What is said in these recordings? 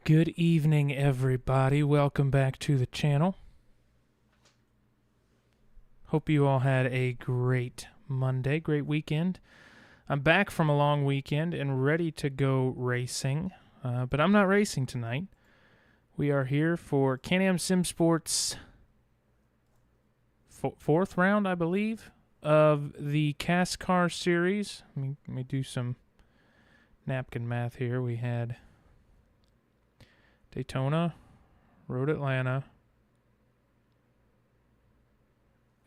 Good evening, everybody. Welcome back to the channel. Hope you all had a great Monday, great weekend. I'm back from a long weekend and ready to go racing, but I'm not racing tonight. We are here for Can-Am SimSport's fourth round, I believe, of the CASSCAR series. Let me do some napkin math here. We had Daytona, Road Atlanta,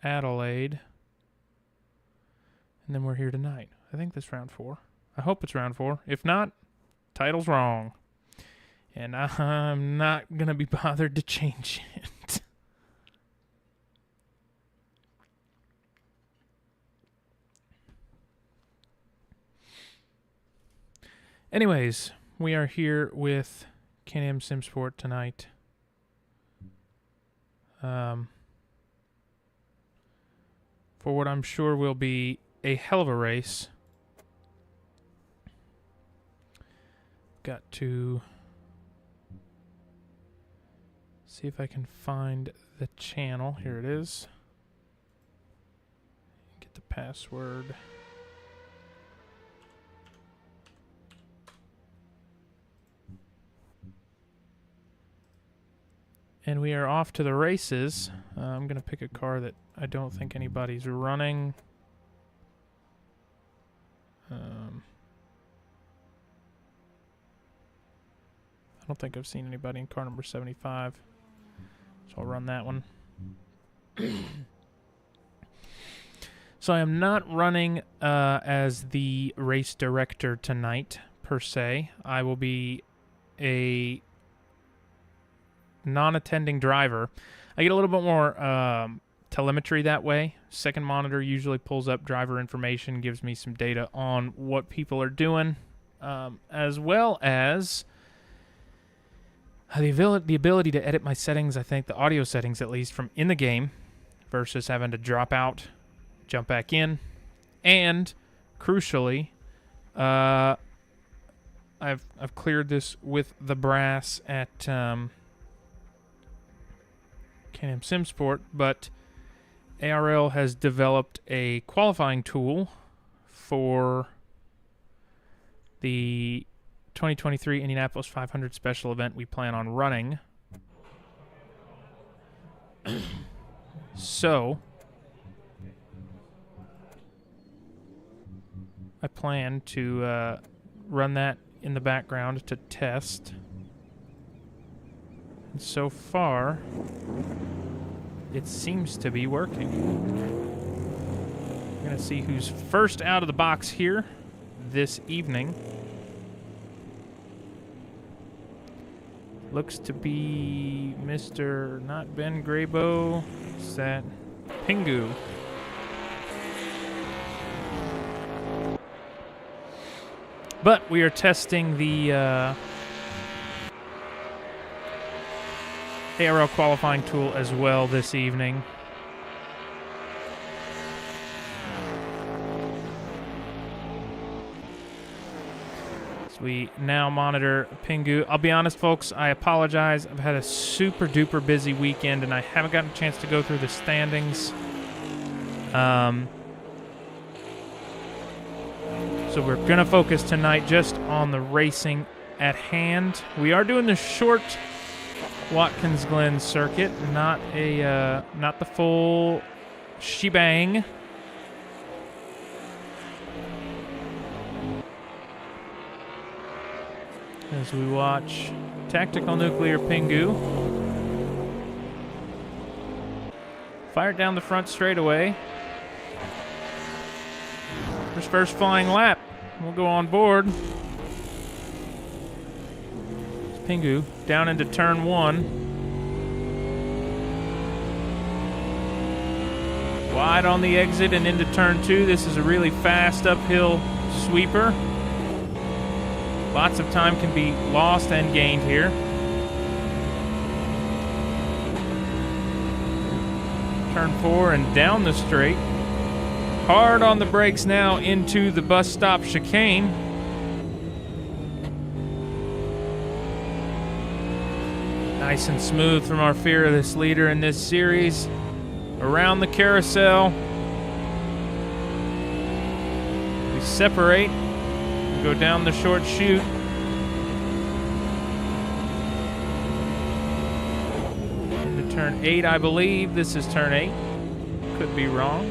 Adelaide, and then we're here tonight. I think this round 4. I hope it's round 4. If not, title's wrong. And I'm not going to be bothered to change it. Anyways, we are here with Can-Am SimSport tonight. For what I'm sure will be a hell of a race. Got to see if I can find the channel. Here it is. Get the password. And we are off to the races. I'm going to pick a car that I don't think anybody's running. I don't think I've seen anybody in car number 75. So I'll run that one. So I am not running as the race director tonight, per se. I will be a non-attending driver. I get a little bit more telemetry that way. Second monitor usually pulls up driver information, gives me some data on what people are doing, as well as the ability to edit my settings, I think, the audio settings at least, from in the game versus having to drop out, jump back in. And, crucially, I've cleared this with the brass at Can-Am SimSport, but ARL has developed a qualifying tool for the 2023 Indianapolis 500 special event we plan on running. So, I plan to run that in the background to test. And so far, it seems to be working. We're going to see who's first out of the box here this evening. Looks to be Mr. not Ben Graybo. It's that Pingu. But we are testing the ARL qualifying tool as well this evening. So we now monitor Pingu. I'll be honest, folks, I apologize. I've had a super duper busy weekend and I haven't gotten a chance to go through the standings. So we're going to focus tonight just on the racing at hand. We are doing the short Watkins Glen circuit, not the full shebang. As we watch Tactical Nuclear Pingu fire it down the front straightaway. His first flying lap. We'll go on board. Pingu down into turn 1. Wide on the exit and into turn 2. This is a really fast uphill sweeper. Lots of time can be lost and gained here. Turn 4 and down the straight. Hard on the brakes now into the bus stop chicane. Nice and smooth from our fearless leader in this series. Around the carousel. We separate. Go down the short chute. Into turn 8, I believe. This is turn 8. Could be wrong.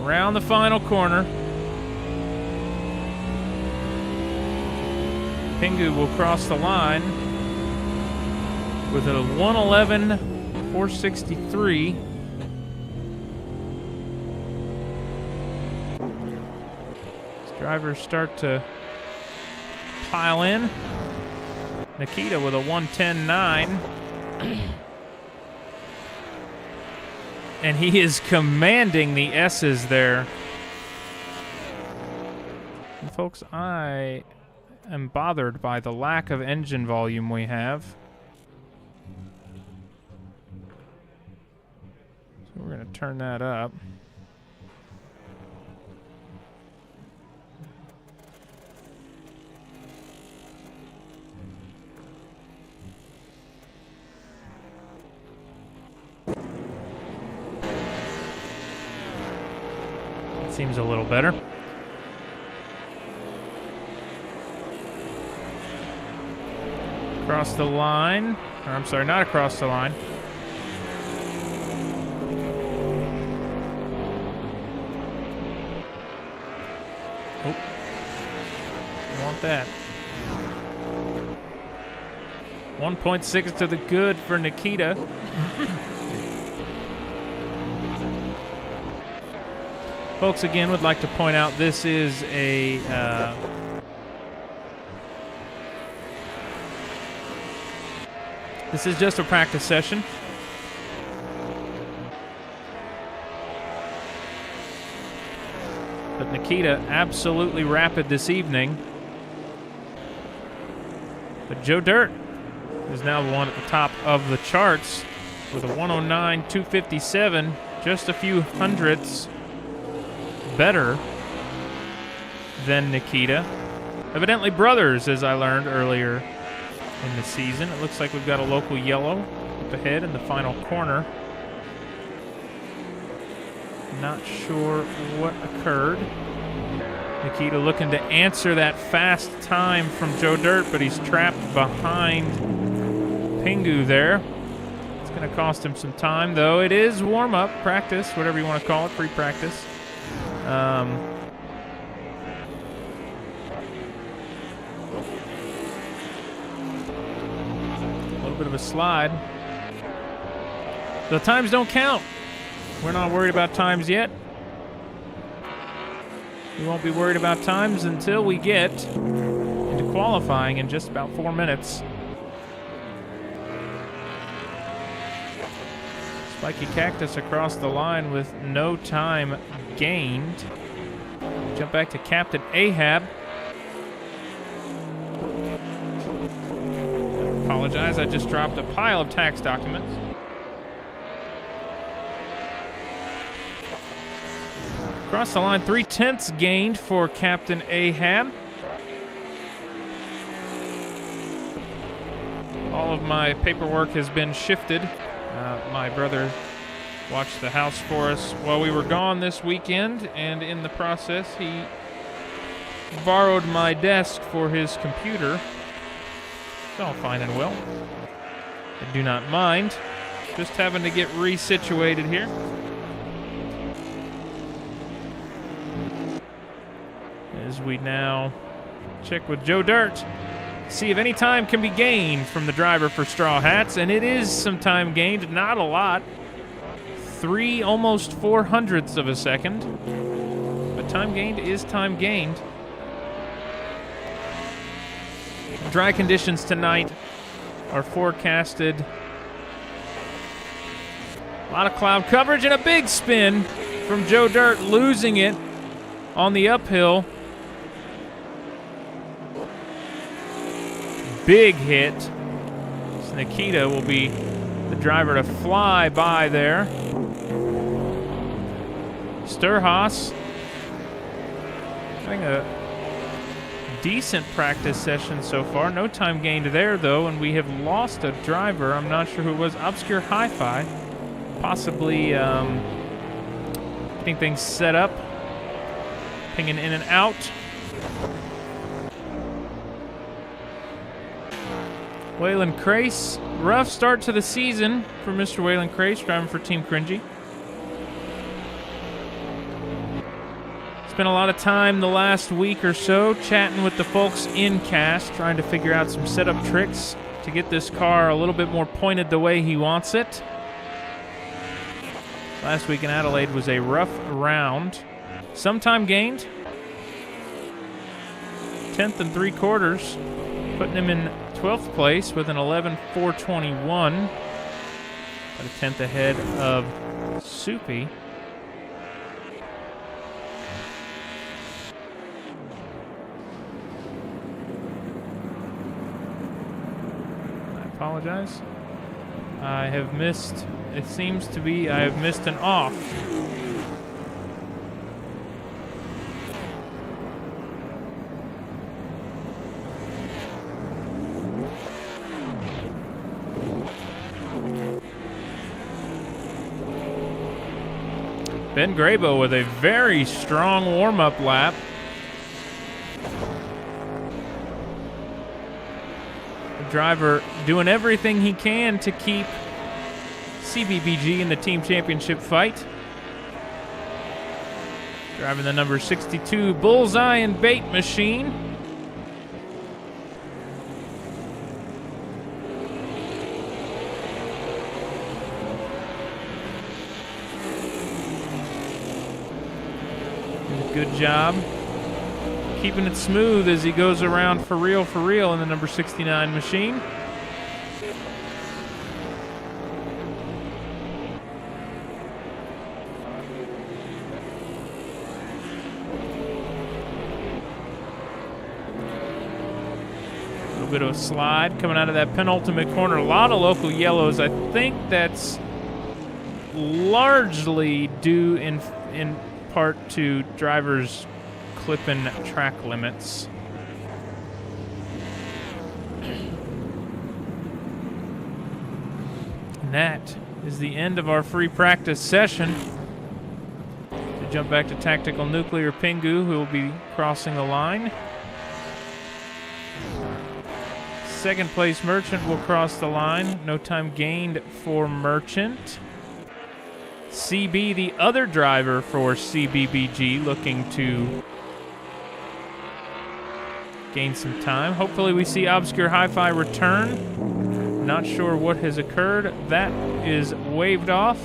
Around the final corner. Pingu will cross the line with a 1:11.463. As drivers start to pile in. Nikita with a 1:10.9. And he is commanding the S's there. And folks, I am bothered by the lack of engine volume we have. So we're going to turn that up. That seems a little better. Across the line. Or I'm sorry, not across the line. Oh. I want that. 1.6 to the good for Nikita. Folks, again, would like to point out this is a this is just a practice session. But Nikita absolutely rapid this evening. But Joe Dirt is now the one at the top of the charts with a 109.257, just a few hundredths better than Nikita. Evidently brothers, as I learned earlier in the season. It looks like we've got a local yellow up ahead in the final corner. Not sure what occurred. Nikita looking to answer that fast time from Joe Dirt, but he's trapped behind Pingu there. It's going to cost him some time, though. It is warm-up, practice, whatever you want to call it, pre-practice. A little bit of a slide. The times don't count. We're not worried about times yet. We won't be worried about times until we get into qualifying in just about 4 minutes. Spiky Cactus across the line with no time gained. Jump back to Captain Ahab. Apologize, I just dropped a pile of tax documents. Across the line, 3/10 gained for Captain Ahab. All of my paperwork has been shifted. My brother watched the house for us while we were gone this weekend, and in the process, he borrowed my desk for his computer. It's all fine and well. I do not mind. Just having to get resituated here. As we now check with Joe Dirt, see if any time can be gained from the driver for Straw Hats, and it is some time gained, not a lot. 3, almost 400ths of a second. But time gained is time gained. Dry conditions tonight are forecasted. A lot of cloud coverage and a big spin from Joe Dirt, losing it on the uphill. Big hit. So Nikita will be the driver to fly by there. Sturhaus having a decent practice session so far. No time gained there, though, and we have lost a driver. I'm not sure who it was. Obscure Hi-Fi. Possibly getting things set up. Pinging in and out. Waylon Crace. Rough start to the season for Mr. Waylon Crace, driving for Team Cringy. Spent a lot of time the last week or so chatting with the folks in CASS, trying to figure out some setup tricks to get this car a little bit more pointed the way he wants it. Last week in Adelaide was a rough round. Some time gained. 10th and 3/4, putting him in 12th place with an 11.421. About a 10th ahead of Soupy. Apologize. I have missed, it seems to be, I have missed an off. Ben Grabo with a very strong warm-up lap. Driver doing everything he can to keep CBBG in the team championship fight. Driving the number 62 Bullseye and Bait Machine. Did a good job keeping it smooth as he goes around for real in the number 69 machine. A little bit of a slide coming out of that penultimate corner. A lot of local yellows. I think that's largely due in part to drivers clipping track limits. And that is the end of our free practice session. To jump back to Tactical Nuclear Pingu, who will be crossing the line. Second place Merchant will cross the line. No time gained for Merchant. CB, the other driver for CBBG, looking to gain some time. Hopefully we see Obscure Hi-Fi return. Not sure what has occurred. That is waved off.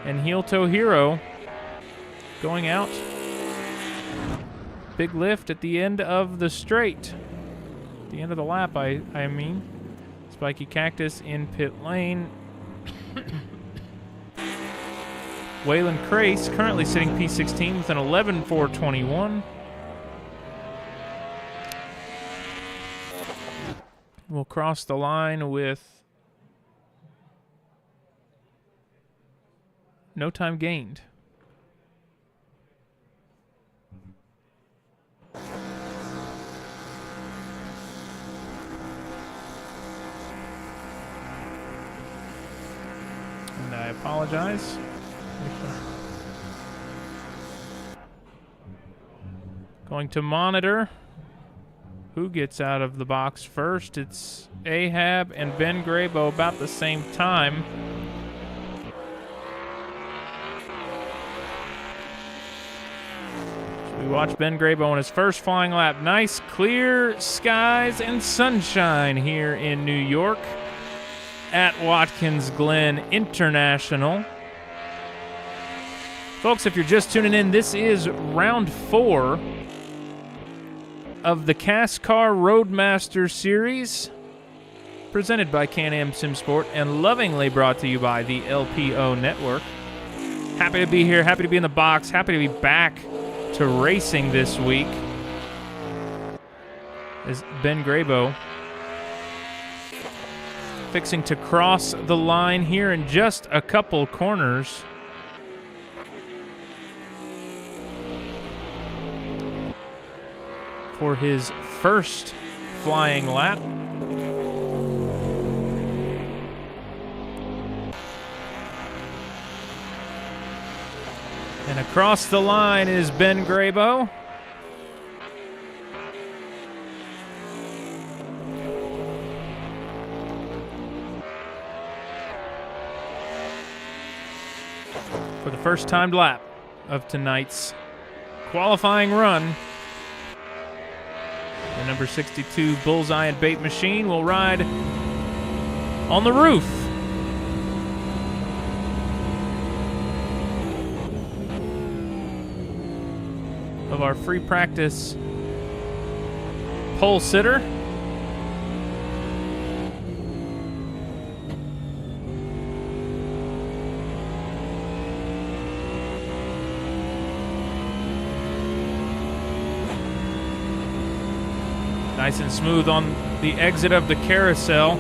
And Heel Toe Hero going out. Big lift at the end of the straight. The end of the lap, I mean. Spiky Cactus in pit lane. Waylon Crace currently sitting P16 with an 11.421. We'll cross the line with no time gained. And I apologize. Going to monitor who gets out of the box first. It's Ahab and Ben Grabo about the same time. So we watch Ben Grabo on his first flying lap. Nice clear skies and sunshine here in New York at Watkins Glen International. Folks, if you're just tuning in, this is round 4 of the CASSCAR Roadmaster Series, presented by Can-Am SimSport and lovingly brought to you by the LPO Network. Happy to be here, happy to be in the box, happy to be back to racing this week. As Ben Grabo fixing to cross the line here in just a couple corners. for his first flying lap. And across the line is Ben Grabo. For the first timed lap of tonight's qualifying run. The number 62 Bullseye and Bait Machine will ride on the roof of our free practice pole sitter. Nice and smooth on the exit of the carousel.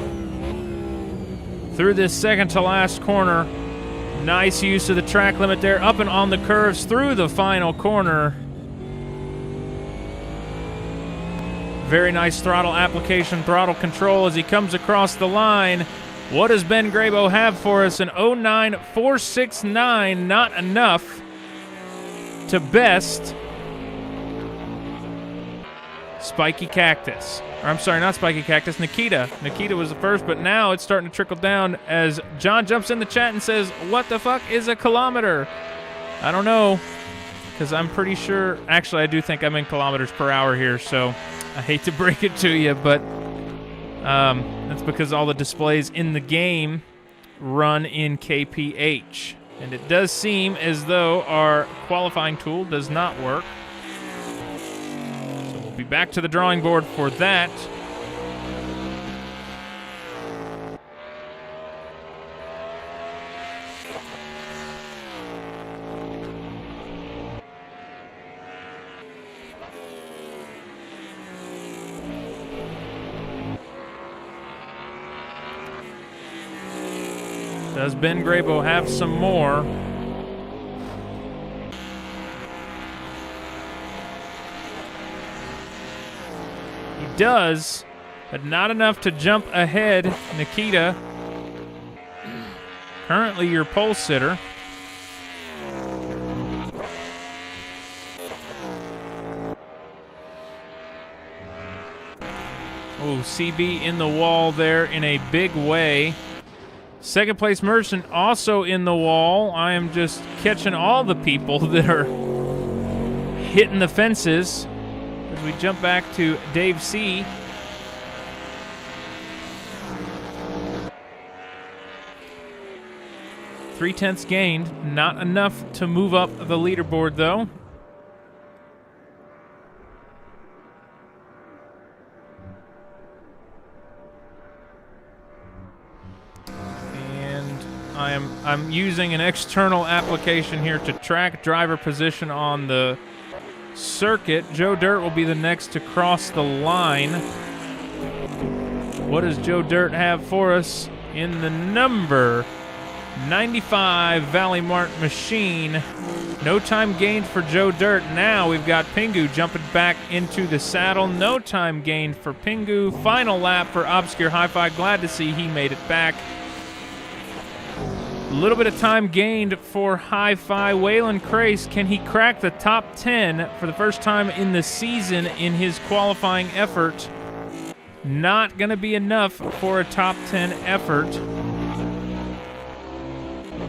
Through this second to last corner. Nice use of the track limit there. Up and on the curves through the final corner. Very nice throttle application, throttle control as he comes across the line. What does Ben Grabo have for us? An 09.469, not enough to best Spiky Cactus. Or I'm sorry, not Spiky Cactus, Nikita. Nikita was the first, but now it's starting to trickle down as John jumps in the chat and says, what the fuck is a kilometer? I don't know, because I'm pretty sure, actually I do think I'm in kilometers per hour here, so I hate to break it to you, but that's because all the displays in the game run in kph. And it does seem as though our qualifying tool does not work. So we'll be back to the drawing board for that. Does Ben Grabo have some more? He does, but not enough to jump ahead, Nikita. Currently your pole sitter. Oh, CB in the wall there in a big way. Second place Merchant also in the wall. I am just catching all the people that are hitting the fences as we jump back to Dave C. .3 gained. Not enough to move up the leaderboard, though. I'm using an external application here to track driver position on the circuit. Joe Dirt will be the next to cross the line. What does Joe Dirt have for us in the number 95 Valley Mart Machine? No time gained for Joe Dirt. Now we've got Pingu jumping back into the saddle. No time gained for Pingu. Final lap for Obscure Hi-Fi. Glad to see he made it back. A little bit of time gained for Hi-Fi. Waylon Crace, can he crack the top 10 for the first time in the season in his qualifying effort? Not going to be enough for a top 10 effort.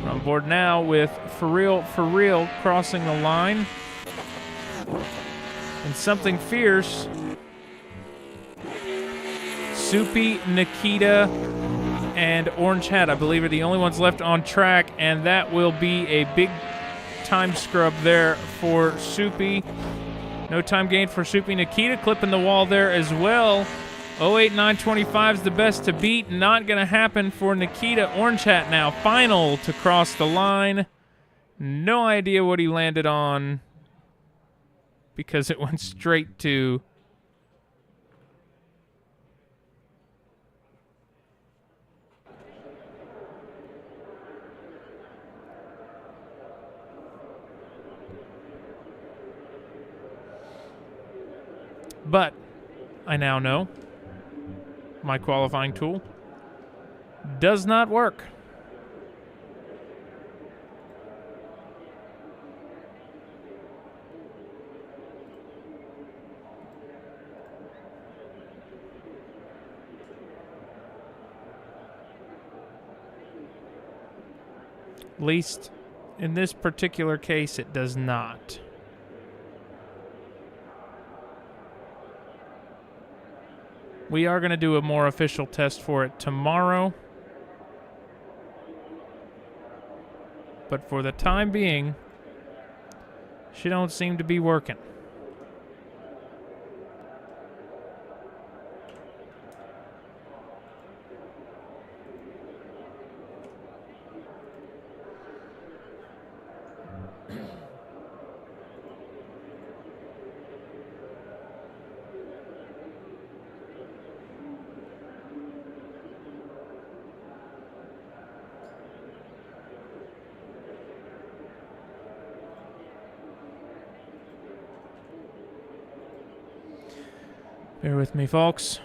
We're on board now with For Real crossing the line. And Something Fierce. Soupy, Nikita, and Orange Hat, I believe, are the only ones left on track, and that will be a big time scrub there for Soupy. No time gained for Soupy. Nikita clipping the wall there as well. 08925 is the best to beat. Not going to happen for Nikita. Orange Hat now final to cross the line. No idea what he landed on because it went straight to But I now know my qualifying tool does not work. At least in this particular case, it does not. We are going to do a more official test for it tomorrow. But for the time being, she don't seem to be working. Bear with me, folks.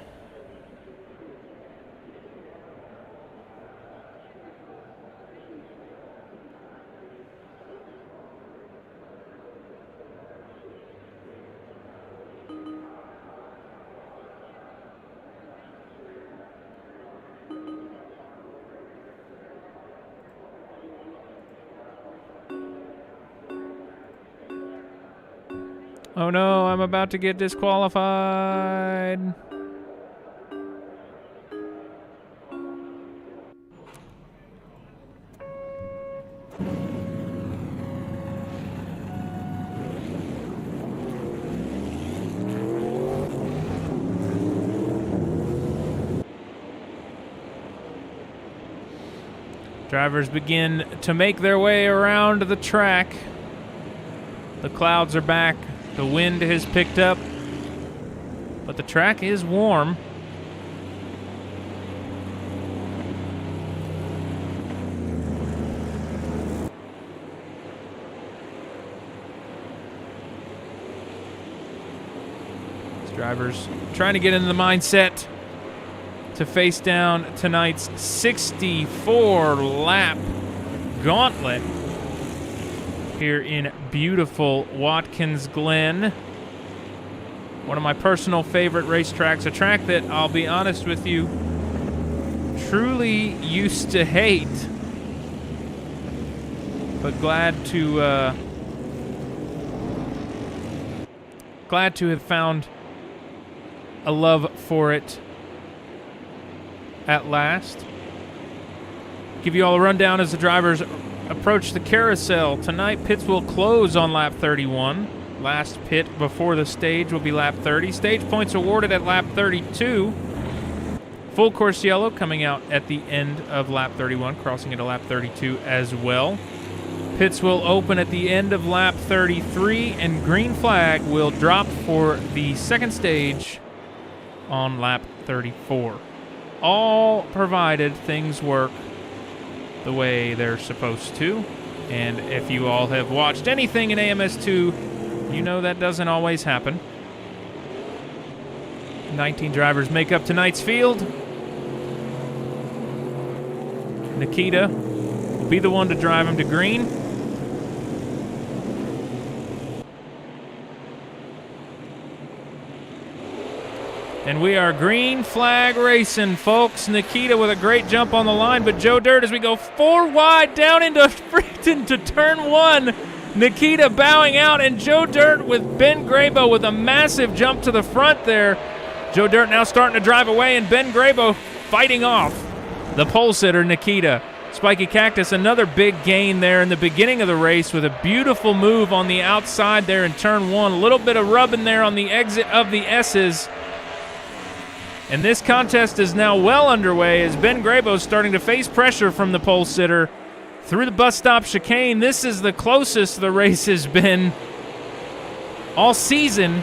Oh no, I'm about to get disqualified. Drivers begin to make their way around the track. The clouds are back. The wind has picked up, but the track is warm. These drivers trying to get into the mindset to face down tonight's 64-lap gauntlet here in beautiful Watkins, Glen. One of my personal favorite racetracks, a track that, I'll be honest with you, truly used to hate, but glad to have found a love for it at last. Give you all a rundown as the drivers approach the carousel. Tonight, pits will close on lap 31. Last pit before the stage will be lap 30. Stage points awarded at lap 32. Full course yellow coming out at the end of lap 31, crossing into lap 32 as well. Pits will open at the end of lap 33, and green flag will drop for the second stage on lap 34. All provided things work the way they're supposed to. And if you all have watched anything in AMS2, you know that doesn't always happen. 19 drivers make up tonight's field. Nikita will be the one to drive him to green. And we are green flag racing, folks. Nikita with a great jump on the line, but Joe Dirt as we go 4 wide down into turn 1. Nikita bowing out, and Joe Dirt with Ben Grabo with a massive jump to the front there. Joe Dirt now starting to drive away, and Ben Grabo fighting off the pole sitter, Nikita. Spiky Cactus, another big gain there in the beginning of the race with a beautiful move on the outside there in turn 1. A little bit of rubbing there on the exit of the S's. And this contest is now well underway as Ben Grabo is starting to face pressure from the pole sitter through the bus stop chicane. This is the closest the race has been all season.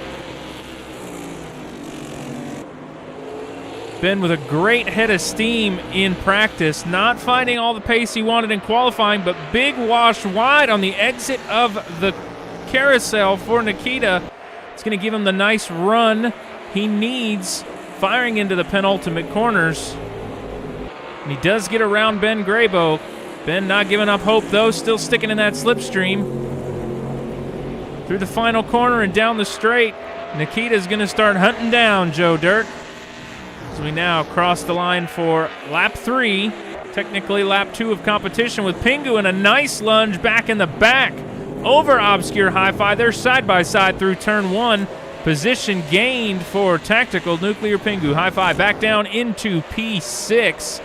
Ben with a great head of steam in practice, not finding all the pace he wanted in qualifying, but big wash wide on the exit of the carousel for Nikita. It's going to give him the nice run he needs, firing into the penultimate corners. And he does get around Ben Graybo. Ben not giving up hope, though, still sticking in that slipstream. Through the final corner and down the straight, Nikita's going to start hunting down Joe Dirt. As we now cross the line for lap 3, technically lap 2 of competition, with Pingu and a nice lunge back in the back over Obscure Hi-Fi. They're side by side through turn 1. Position gained for Tactical Nuclear Pingu. Hi-Fi back down into P6.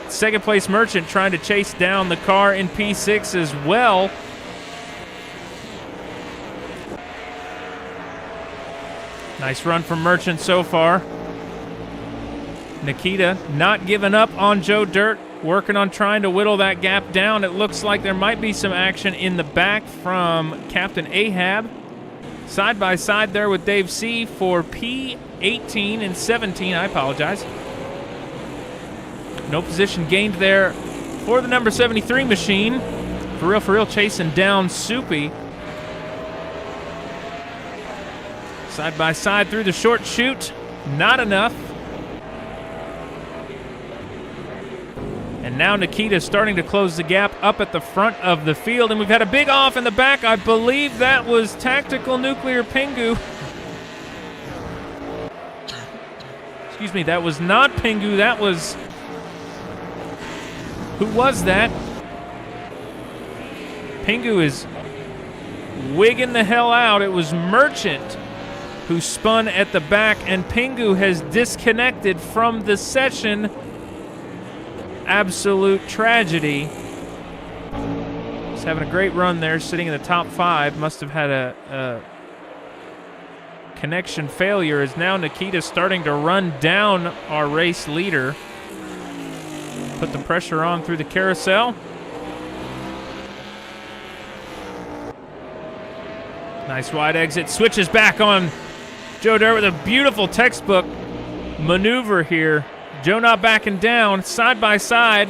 Second place Merchant trying to chase down the car in P6 as well. Nice run from Merchant so far. Nikita not giving up on Joe Dirt, working on trying to whittle that gap down. It looks like there might be some action in the back from Captain Ahab. Side by side there with Dave C for P18 and 17. I apologize. No position gained there for the number 73 machine. For real chasing down Soupy. Side by side through the short chute. Not enough. And now Nikita's starting to close the gap up at the front of the field. And we've had a big off in the back. I believe that was Tactical Nuclear Pingu. Excuse me, that was not Pingu. That was... Who was that? Pingu is wigging the hell out. It was Merchant who spun at the back, and Pingu has disconnected from the session. Absolute tragedy. He's having a great run there, sitting in the top 5. Must have had a connection failure, as now Nikita's starting to run down our race leader. Put the pressure on through the carousel. Nice wide exit. Switches back on Joe Dirt with a beautiful textbook maneuver here. Joe not backing down, side by side.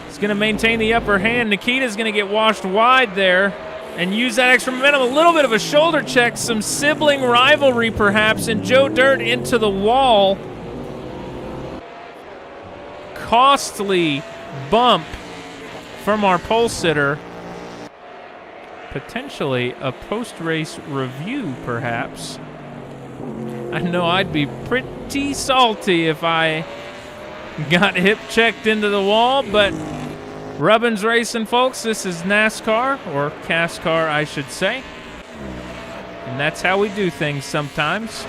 He's going to maintain the upper hand. Nikita's going to get washed wide there and use that extra momentum. A little bit of a shoulder check, some sibling rivalry perhaps, and Joe Dirt into the wall. Costly bump from our pole sitter. Potentially a post-race review, perhaps. I know I'd be pretty salty if I got hip checked into the wall, but Rubbin's racing, folks. This is NASCAR, or CASSCAR, I should say. And that's how we do things sometimes.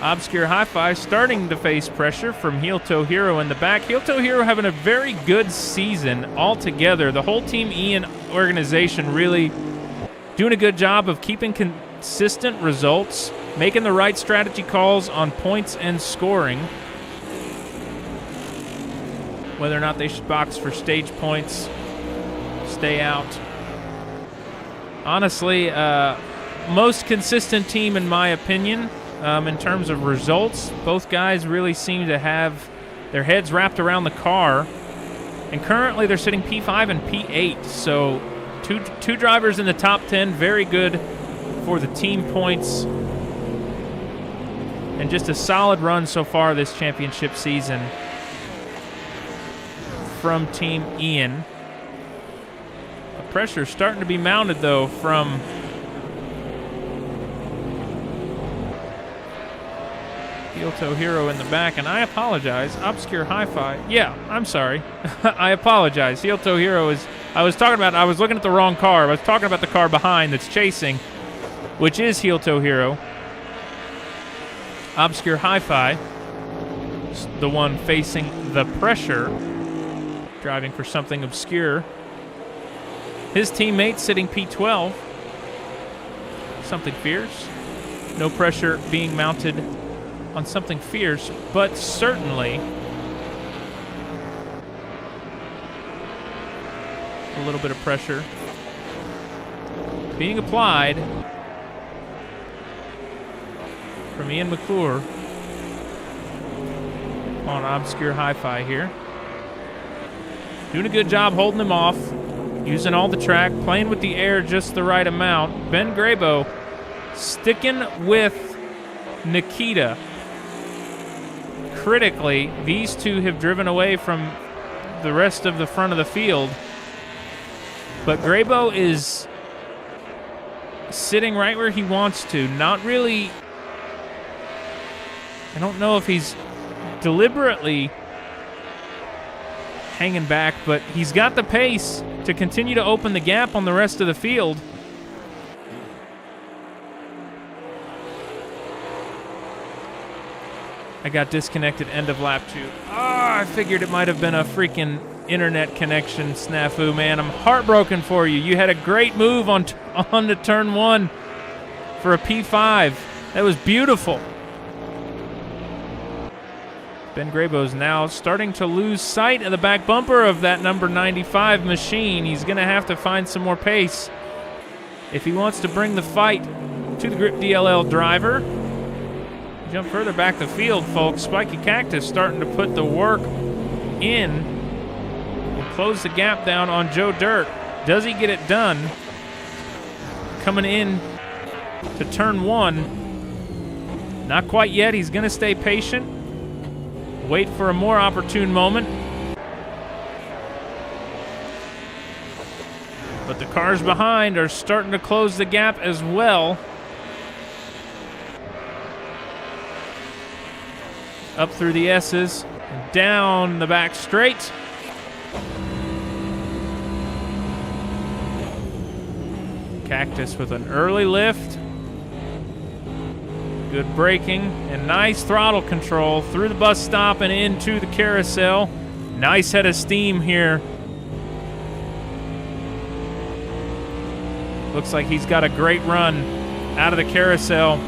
Obscure Hi-Fi starting to face pressure from Heel Toe Hero in the back. Heel Toe Hero having a very good season altogether. The whole Team Ian organization really doing a good job of keeping consistent results, making the right strategy calls on points and scoring. Whether or not they should box for stage points, stay out. Honestly, most consistent team in my opinion in terms of results. Both guys really seem to have their heads wrapped around the car. And currently they're sitting P5 and P8. So two drivers in the top 10, very good for the team points. And just a solid run so far this championship season from Team Ian. The pressure starting to be mounted, though, from Heel Toe Hero in the back. And I apologize. Obscure Hi-Fi. Yeah, I'm sorry. I apologize. Heel Toe Hero is... I was looking at the wrong car. I was talking about the car behind that's chasing, which is Heel Toe Hero. Obscure Hi-Fi, the one facing the pressure, driving for something obscure. His teammate sitting P12, something fierce. No pressure being mounted on something fierce, but certainly a little bit of pressure being applied from Ian McClure on Obscure Hi-Fi here. Doing a good job holding him off, using all the track, playing with the air just the right amount. Ben Graybo sticking with Nikita. Critically, these two have driven away from the rest of the front of the field. But Graybo is sitting right where he wants to. Not really, I don't know if he's deliberately hanging back, but he's got the pace to continue to open the gap on the rest of the field. I got disconnected end of lap 2. I figured it might have been a freaking internet connection snafu, man. I'm heartbroken for you. You had a great move on to turn 1 for a P5. That was beautiful. Ben Graybo's now starting to lose sight of the back bumper of that number 95 machine. He's going to have to find some more pace if he wants to bring the fight to the Grip DLL driver. Jump further back the field, folks. Spiky Cactus starting to put the work in and close the gap down on Joe Dirt. Does he get it done? Coming in to turn 1. Not quite yet. He's going to stay patient. Wait for a more opportune moment. But the cars behind are starting to close the gap as well. Up through the S's, down the back straight. Cactus with an early lift. Good braking and nice throttle control through the bus stop and into the carousel. Nice head of steam here. Looks like he's got a great run out of the carousel.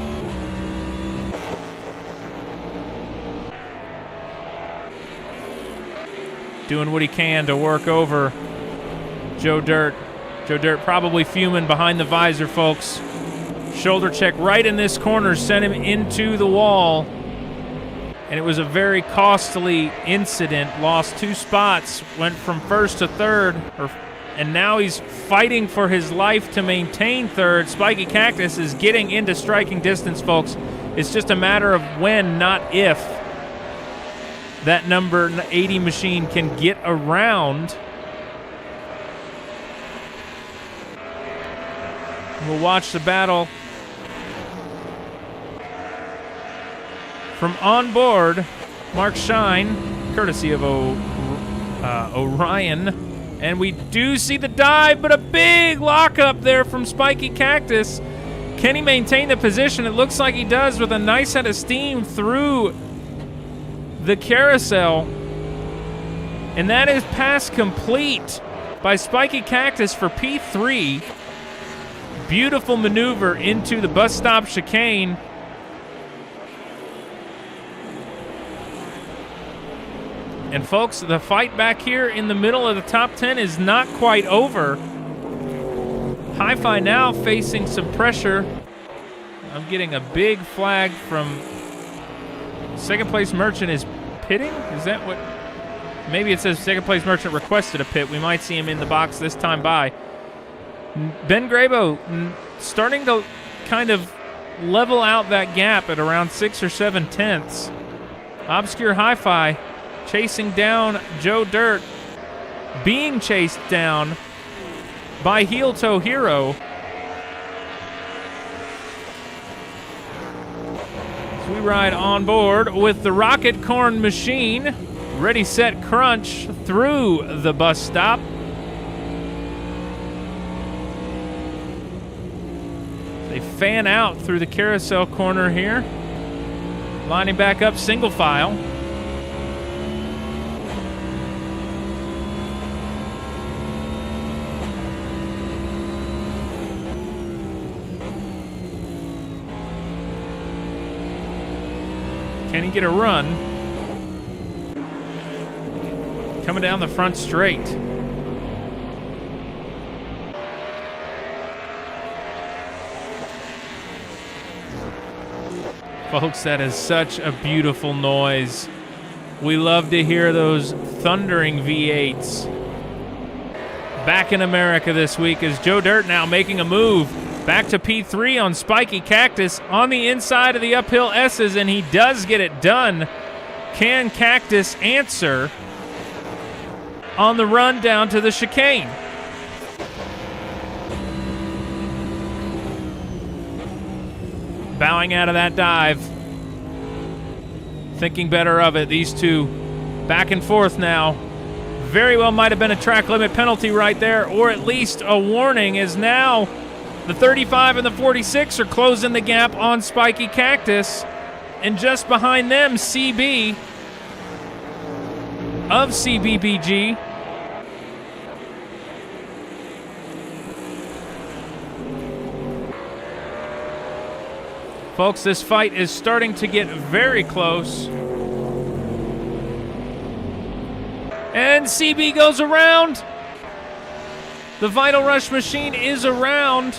Doing what he can to work over Joe Dirt. Joe Dirt probably fuming behind the visor, folks. Shoulder check right in this corner sent him into the wall. And it was a very costly incident. Lost 2 spots, went from first to third, and now he's fighting for his life to maintain third. Spiky Cactus is getting into striking distance, folks. It's just a matter of when, not if, that number 80 machine can get around. We'll watch the battle from on board. Mark Shine, courtesy of Orion. And we do see the dive, but a big lockup there from Spiky Cactus. Can he maintain the position? It looks like he does with a nice head of steam through the carousel. And that is pass complete by Spiky Cactus for P3. Beautiful maneuver into the bus stop chicane. And folks, the fight back here in the middle of the top 10 is not quite over. Hi-Fi now facing some pressure. I'm getting a big flag from second place Merchant is pitting? Is that what? Maybe it says second place Merchant requested a pit. We might see him in the box this time by. Ben Graybo starting to kind of level out that gap at around 6 or 7 tenths. Obscure Hi-Fi chasing down Joe Dirt, being chased down by Heel Toe Hero. As we ride on board with the Rocket Corn machine, ready, set, crunch through the bus stop. They fan out through the carousel corner here. Lining back up single file. Can he get a run? Coming down the front straight. Folks, that is such a beautiful noise. We love to hear those thundering V8s. Back in America this week is Joe Dirt now making a move Back to P3 on Spiky Cactus on the inside of the uphill S's, and he does get it done. Can Cactus answer on the run down to the chicane? Bowing out of that dive. Thinking better of it. These two back and forth now. Very well might have been a track limit penalty right there, or at least a warning, as now the 35 and the 46 are closing the gap on Spiky Cactus. And just behind them, CB of CBBG. Folks, this fight is starting to get very close. And CB goes around. The Vital Rush machine is around.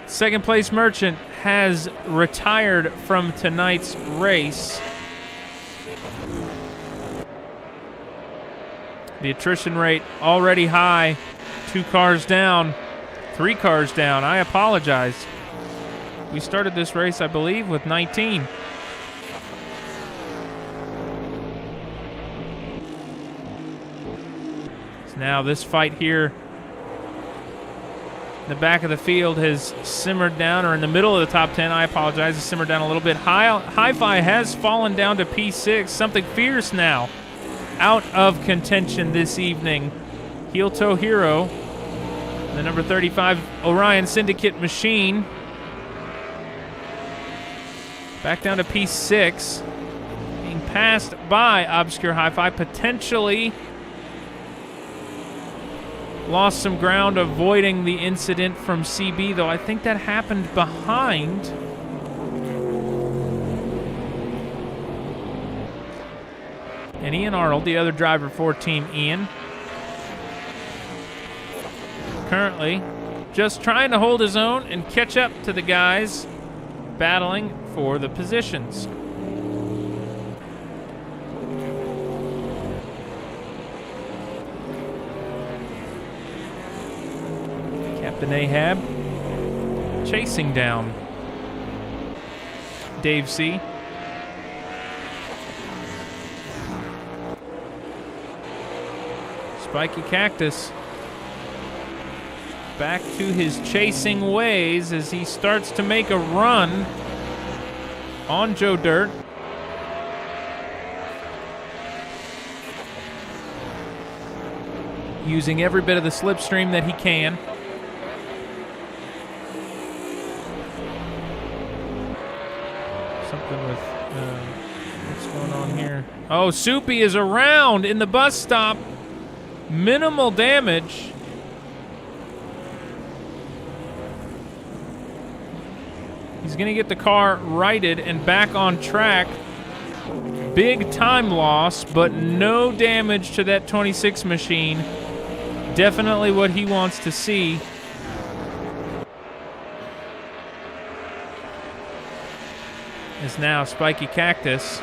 Second place Merchant has retired from tonight's race. The attrition rate already high. 2 cars down. 3 cars down. I apologize. We started this race, I believe, with 19. So now this fight here in the back of the field has simmered down, or in the middle of the top 10, I apologize, has simmered down a little bit. Hi-Fi has fallen down to P6. Something fierce now out of contention this evening. Heel Toe Hero, the number 35 Orion Syndicate machine, back down to P6, being passed by Obscure Hi-Fi, potentially lost some ground avoiding the incident from CB, though I think that happened behind. And Ian Arnold, the other driver for Team Ian, currently just trying to hold his own and catch up to the guys battling for the positions. Captain Ahab chasing down Dave C. Spiky Cactus back to his chasing ways as he starts to make a run on Joe Dirt. Using every bit of the slipstream that he can. Something with what's going on here? Oh, Soupy is around in the bus stop. Minimal damage. He's going to get the car righted and back on track. Big time loss, but no damage to that 26 machine. Definitely what he wants to see. Is now Spiky Cactus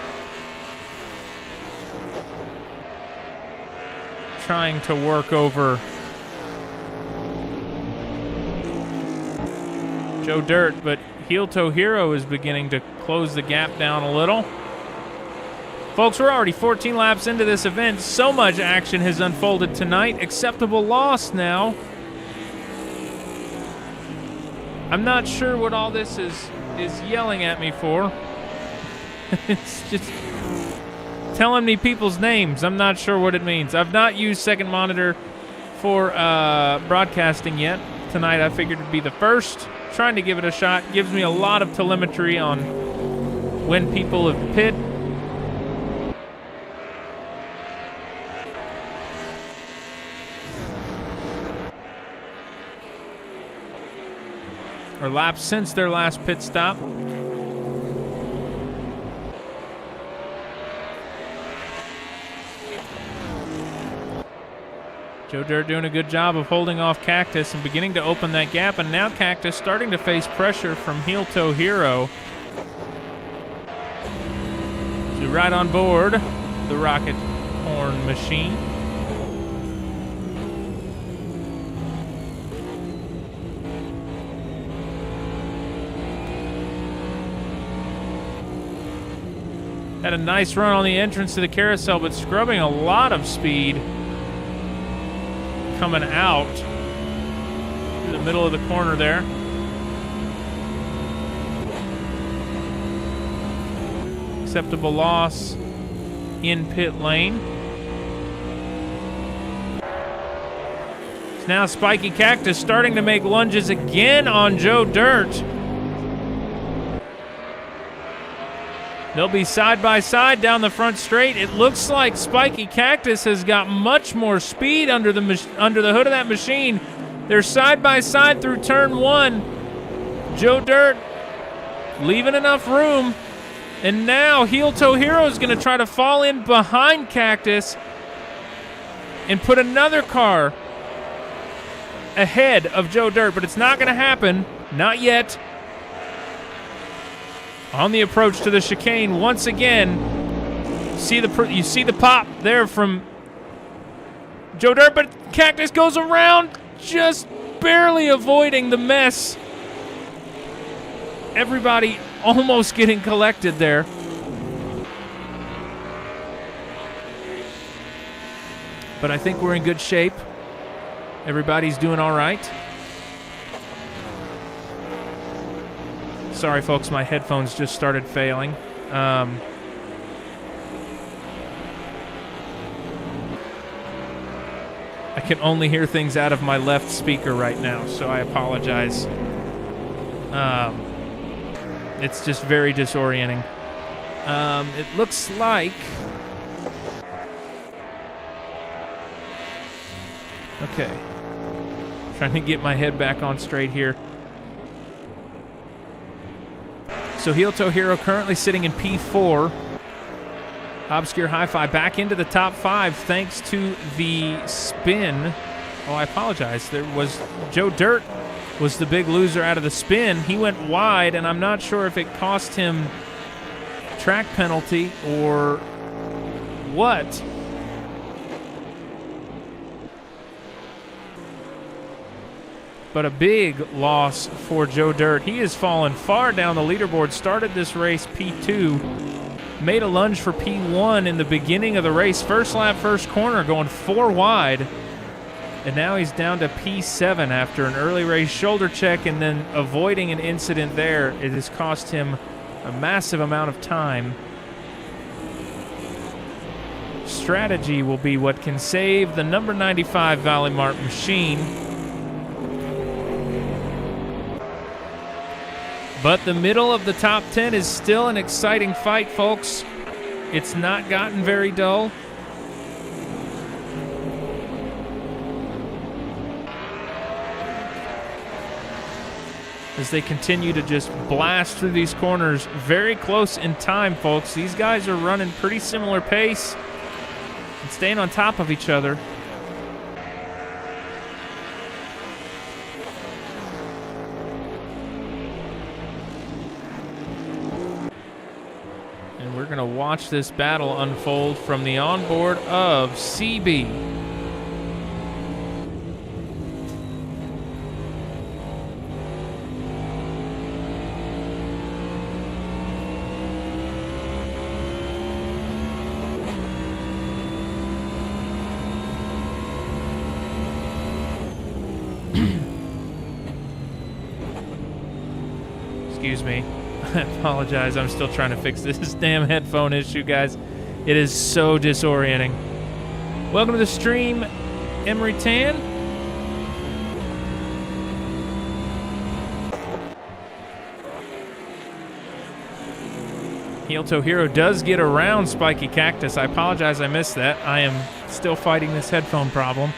trying to work over Joe Dirt, but Heel Toe Hero is beginning to close the gap down a little. Folks, we're already 14 laps into this event. So much action has unfolded tonight. Acceptable loss now. I'm not sure what all this is yelling at me for. It's just telling me people's names. I'm not sure what it means. I've not used second monitor for broadcasting yet. Tonight I figured it'd be the first. Trying to give it a shot. Gives me a lot of telemetry on when people have pit. Or laps since their last pit stop. Joe Dirt doing a good job of holding off Cactus and beginning to open that gap, and now Cactus starting to face pressure from Heel Toe Hero. So right on board the rocket horn machine. Had a nice run on the entrance to the carousel, but scrubbing a lot of speed coming out through the middle of the corner there. Acceptable loss in pit lane. It's now Spiky Cactus starting to make lunges again on Joe Dirt. They'll be side by side down the front straight. It looks like Spiky Cactus has got much more speed under the hood of that machine. They're side by side through turn one. Joe Dirt leaving enough room. And now Heel Toe Hero is going to try to fall in behind Cactus and put another car ahead of Joe Dirt. But it's not going to happen. Not yet. On the approach to the chicane, once again, you see the pop there from Joe Dirt, but Cactus goes around, just barely avoiding the mess. Everybody almost getting collected there. But I think we're in good shape. Everybody's doing all right. Sorry, folks, my headphones just started failing. I can only hear things out of my left speaker right now, so I apologize. It's just very disorienting. It looks like... Okay. Trying to get my head back on straight here. So Heel Toe Hero currently sitting in P4. Obscure Hi-Fi back into the top 5 thanks to the spin. Oh, I apologize. There was Joe Dirt was the big loser out of the spin. He went wide, and I'm not sure if it cost him track penalty or what. But a big loss for Joe Dirt. He has fallen far down the leaderboard. Started this race P2. Made a lunge for P1 in the beginning of the race. First lap, first corner, going 4 wide. And now he's down to P7 after an early race shoulder check and then avoiding an incident there. It has cost him a massive amount of time. Strategy will be what can save the number 95 Valley Mart machine. But the middle of the top 10 is still an exciting fight, folks. It's not gotten very dull. As they continue to just blast through these corners, very close in time, folks. These guys are running pretty similar pace and staying on top of each other. We're going to watch this battle unfold from the onboard of CB. Excuse me. I apologize. I'm still trying to fix this damn headphone issue, guys. It is so disorienting. Welcome to the stream, Emery Tan. Heel Toe Hero does get around Spiky Cactus. I apologize I missed that. I am still fighting this headphone problem.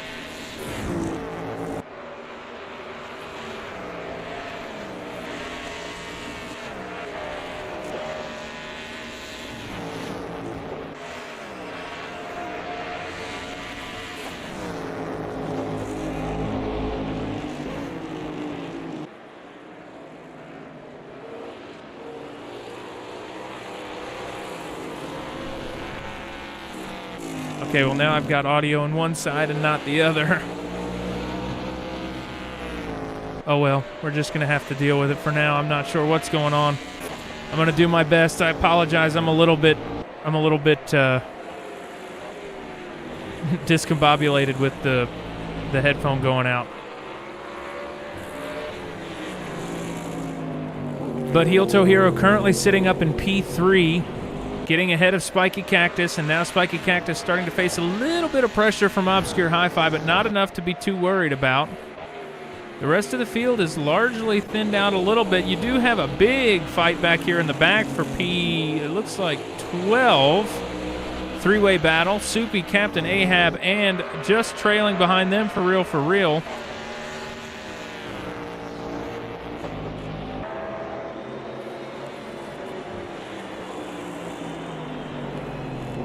Okay, well now I've got audio on one side and not the other. Oh well, we're just going to have to deal with it for now. I'm not sure what's going on. I'm going to do my best. I apologize. I'm a little bit I'm a little bit discombobulated with the headphone going out. But Heel Toe Hero currently sitting up in P3, getting ahead of Spiky Cactus, and now Spiky Cactus starting to face a little bit of pressure from Obscure Hi-Fi, but not enough to be too worried about. The rest of the field is largely thinned out a little bit. You do have a big fight back here in the back for it looks like 12. Three-way battle. Soupy, Captain Ahab, and just trailing behind them For Real.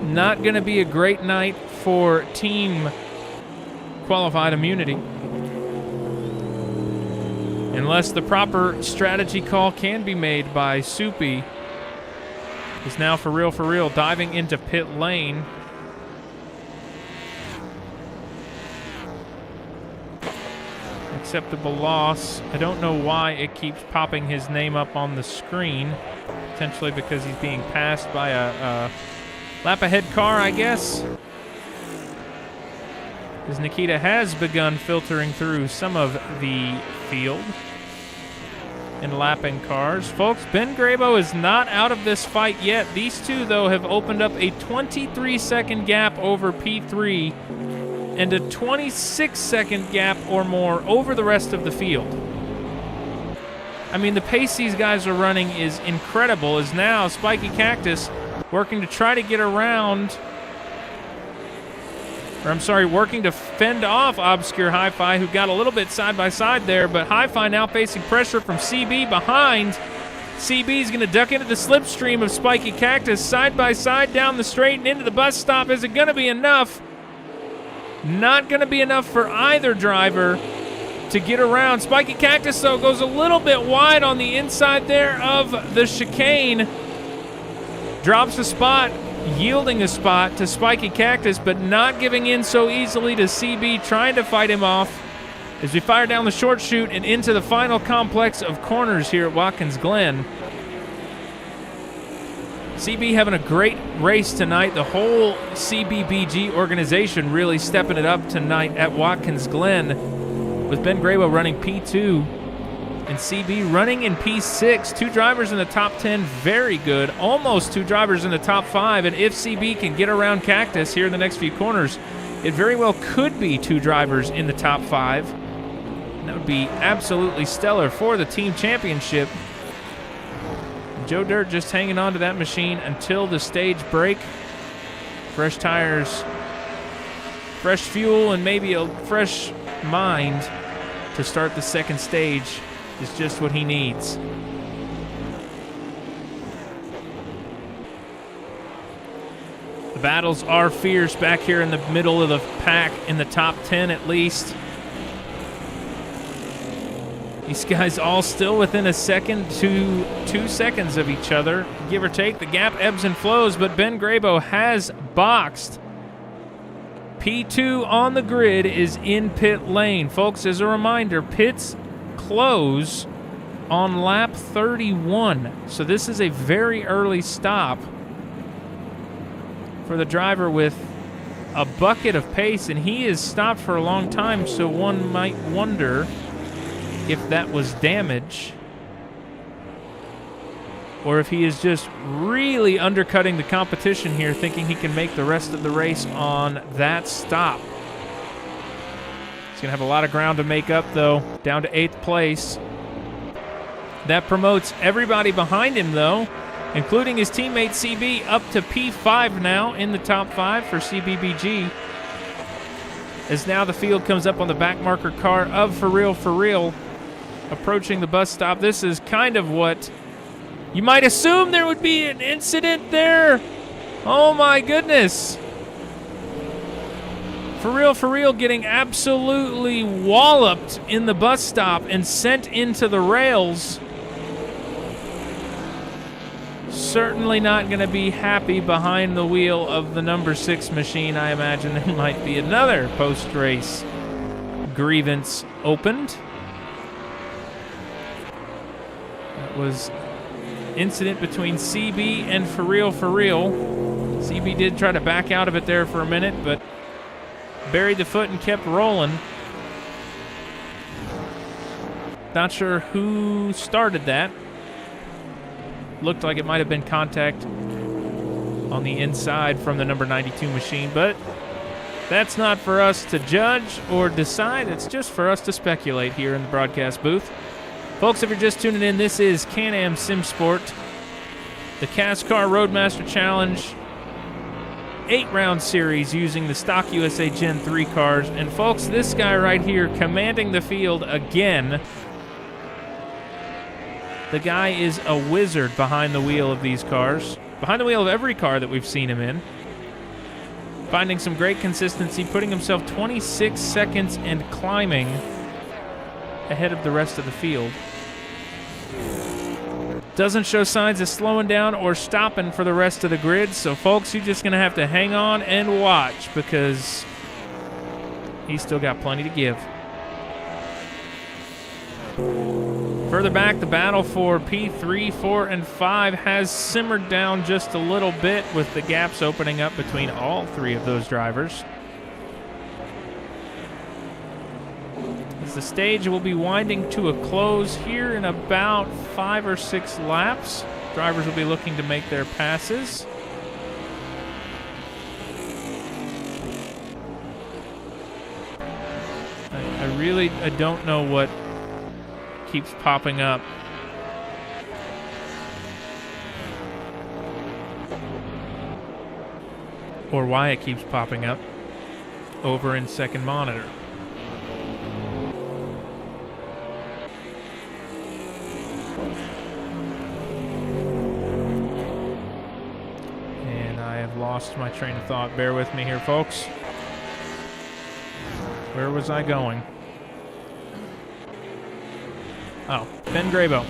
Not going to be a great night for team qualified immunity. Unless the proper strategy call can be made by Soupy. Is now For Real diving into pit lane. Acceptable loss. I don't know why it keeps popping his name up on the screen. Potentially because he's being passed by a lap ahead car, I guess. As Nikita has begun filtering through some of the field and lapping cars. Folks, Ben Grabo is not out of this fight yet. These two, though, have opened up a 23-second gap over P3 and a 26-second gap or more over the rest of the field. I mean, the pace these guys are running is incredible, as now Spiky Cactus working to try to get around, working to fend off Obscure Hi-Fi, who got a little bit side-by-side there, but Hi-Fi now facing pressure from CB behind. CB is going to duck into the slipstream of Spiky Cactus, side-by-side down the straight and into the bus stop. Is it going to be enough? Not going to be enough for either driver to get around. Spiky Cactus, though, goes a little bit wide on the inside there of the chicane. Drops a spot, yielding a spot to Spiky Cactus, but not giving in so easily to CB, trying to fight him off as we fire down the short chute and into the final complex of corners here at Watkins Glen. CB having a great race tonight. The whole CBBG organization really stepping it up tonight at Watkins Glen, with Ben Grabo running P2 and CB running in P6. Two drivers in the top 10, very good. Almost two drivers in the top 5, and if CB can get around Cactus here in the next few corners, it very well could be two drivers in the top 5. And that would be absolutely stellar for the team championship. Joe Dirt just hanging on to that machine until the stage break. Fresh tires, fresh fuel, and maybe a fresh mind to start the second stage is just what he needs. The battles are fierce back here in the middle of the pack, in the top 10 at least. These guys all still within a second to 2 seconds of each other, give or take. The gap ebbs and flows, but Ben Grabo has boxed. P2 on the grid is in pit lane. Folks, as a reminder, pits close on lap 31. So this is a very early stop for the driver with a bucket of pace, and he is stopped for a long time, so one might wonder if that was damage or if he is just really undercutting the competition here, thinking he can make the rest of the race on that stop. He's going to have a lot of ground to make up, though, down to 8th place. That promotes everybody behind him, though, including his teammate CB, up to P5 now in the top 5 for CBBG. As now the field comes up on the back marker car of For Real, approaching the bus stop. This is kind of what you might assume there would be an incident there. Oh my goodness. For Real getting absolutely walloped in the bus stop and sent into the rails. Certainly not going to be happy behind the wheel of the number 6 machine. I imagine there might be another post-race grievance opened. That was incident between CB and For Real. CB did try to back out of it there for a minute, but buried the foot and kept rolling. Not sure who started that. Looked like it might have been contact on the inside from the number 92 machine, but that's not for us to judge or decide. It's just for us to speculate here in the broadcast booth. Folks, if you're just tuning in, this is Can-Am SimSport, the CASSCAR Roadmaster Challenge 8-round series using the stock USA Gen 3 cars. And folks, this guy right here commanding the field again. The guy is a wizard behind the wheel of these cars. Behind the wheel of every car that we've seen him in. Finding some great consistency, putting himself 26 seconds and climbing ahead of the rest of the field. Doesn't show signs of slowing down or stopping for the rest of the grid. So, folks, you're just going to have to hang on and watch because he's still got plenty to give. Further back, the battle for P3, 4, and 5 has simmered down just a little bit with the gaps opening up between all three of those drivers. As the stage will be winding to a close here in about 5 or 6 laps. Drivers will be looking to make their passes. I don't know what keeps popping up. Or why it keeps popping up over in second monitor. And I have lost my train of thought. Bear with me here, folks. Where was I going? Oh, Ben Grabo.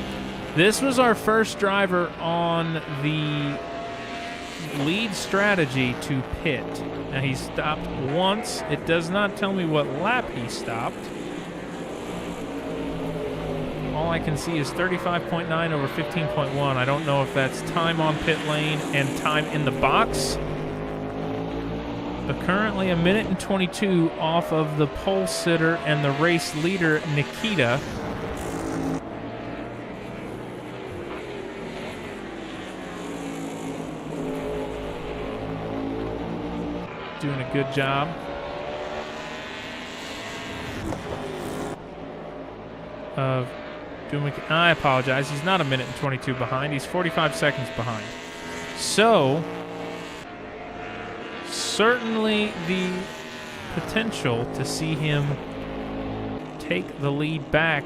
This was our first driver on the lead strategy to pit. Now, he stopped once. It does not tell me what lap he stopped. All I can see is 35.9 over 15.1. I don't know if that's time on pit lane and time in the box. But currently 1 minute and 22 off of the pole sitter and the race leader, Nikita. Doing a good job. Of doing. I apologize. He's not 1 minute and 22 behind. He's 45 seconds behind. So, certainly the potential to see him take the lead back.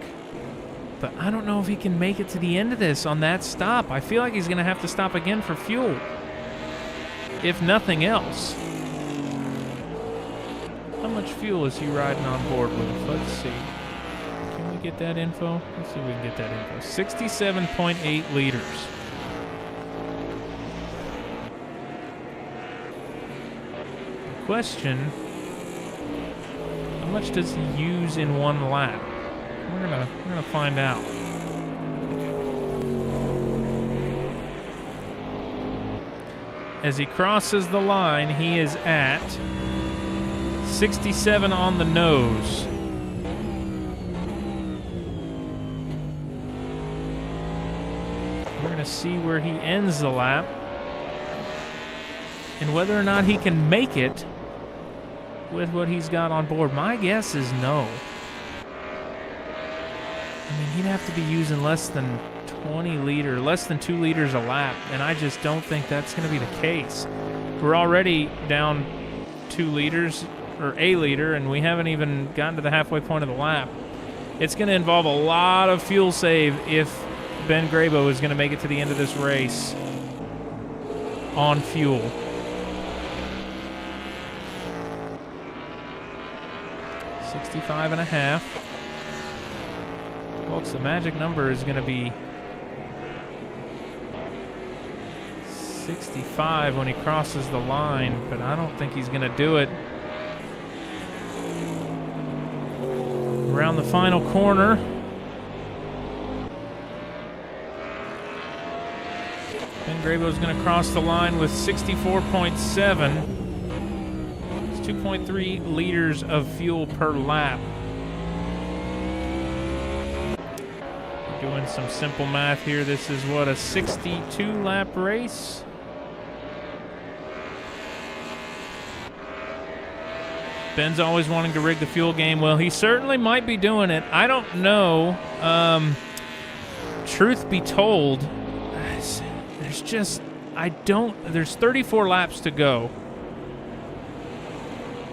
But I don't know if he can make it to the end of this on that stop. I feel like he's going to have to stop again for fuel, if nothing else. How much fuel is he riding on board with? Let's see. Can we get that info? Let's see if we can get that info. 67.8 liters. The question, how much does he use in one lap? We're gonna find out. As he crosses the line, he is at 67 on the nose. We're going to see where he ends the lap and whether or not he can make it with what he's got on board. My guess is no. I mean, he'd have to be using less than 2 liters a lap, and I just don't think that's going to be the case. We're already down 2 liters. Or a liter, and we haven't even gotten to the halfway point of the lap. It's going to involve a lot of fuel save if Ben Grabo is going to make it to the end of this race on fuel. $65.5. Folks, the magic number is going to be 65 when he crosses the line, but I don't think he's going to do it. Around the final corner. Ben Gravo's going to cross the line with 64.7. It's 2.3 liters of fuel per lap. Doing some simple math here. This is what, a 62-lap race? Ben's always wanting to rig the fuel game. Well, he certainly might be doing it. I don't know. Truth be told, there's 34 laps to go.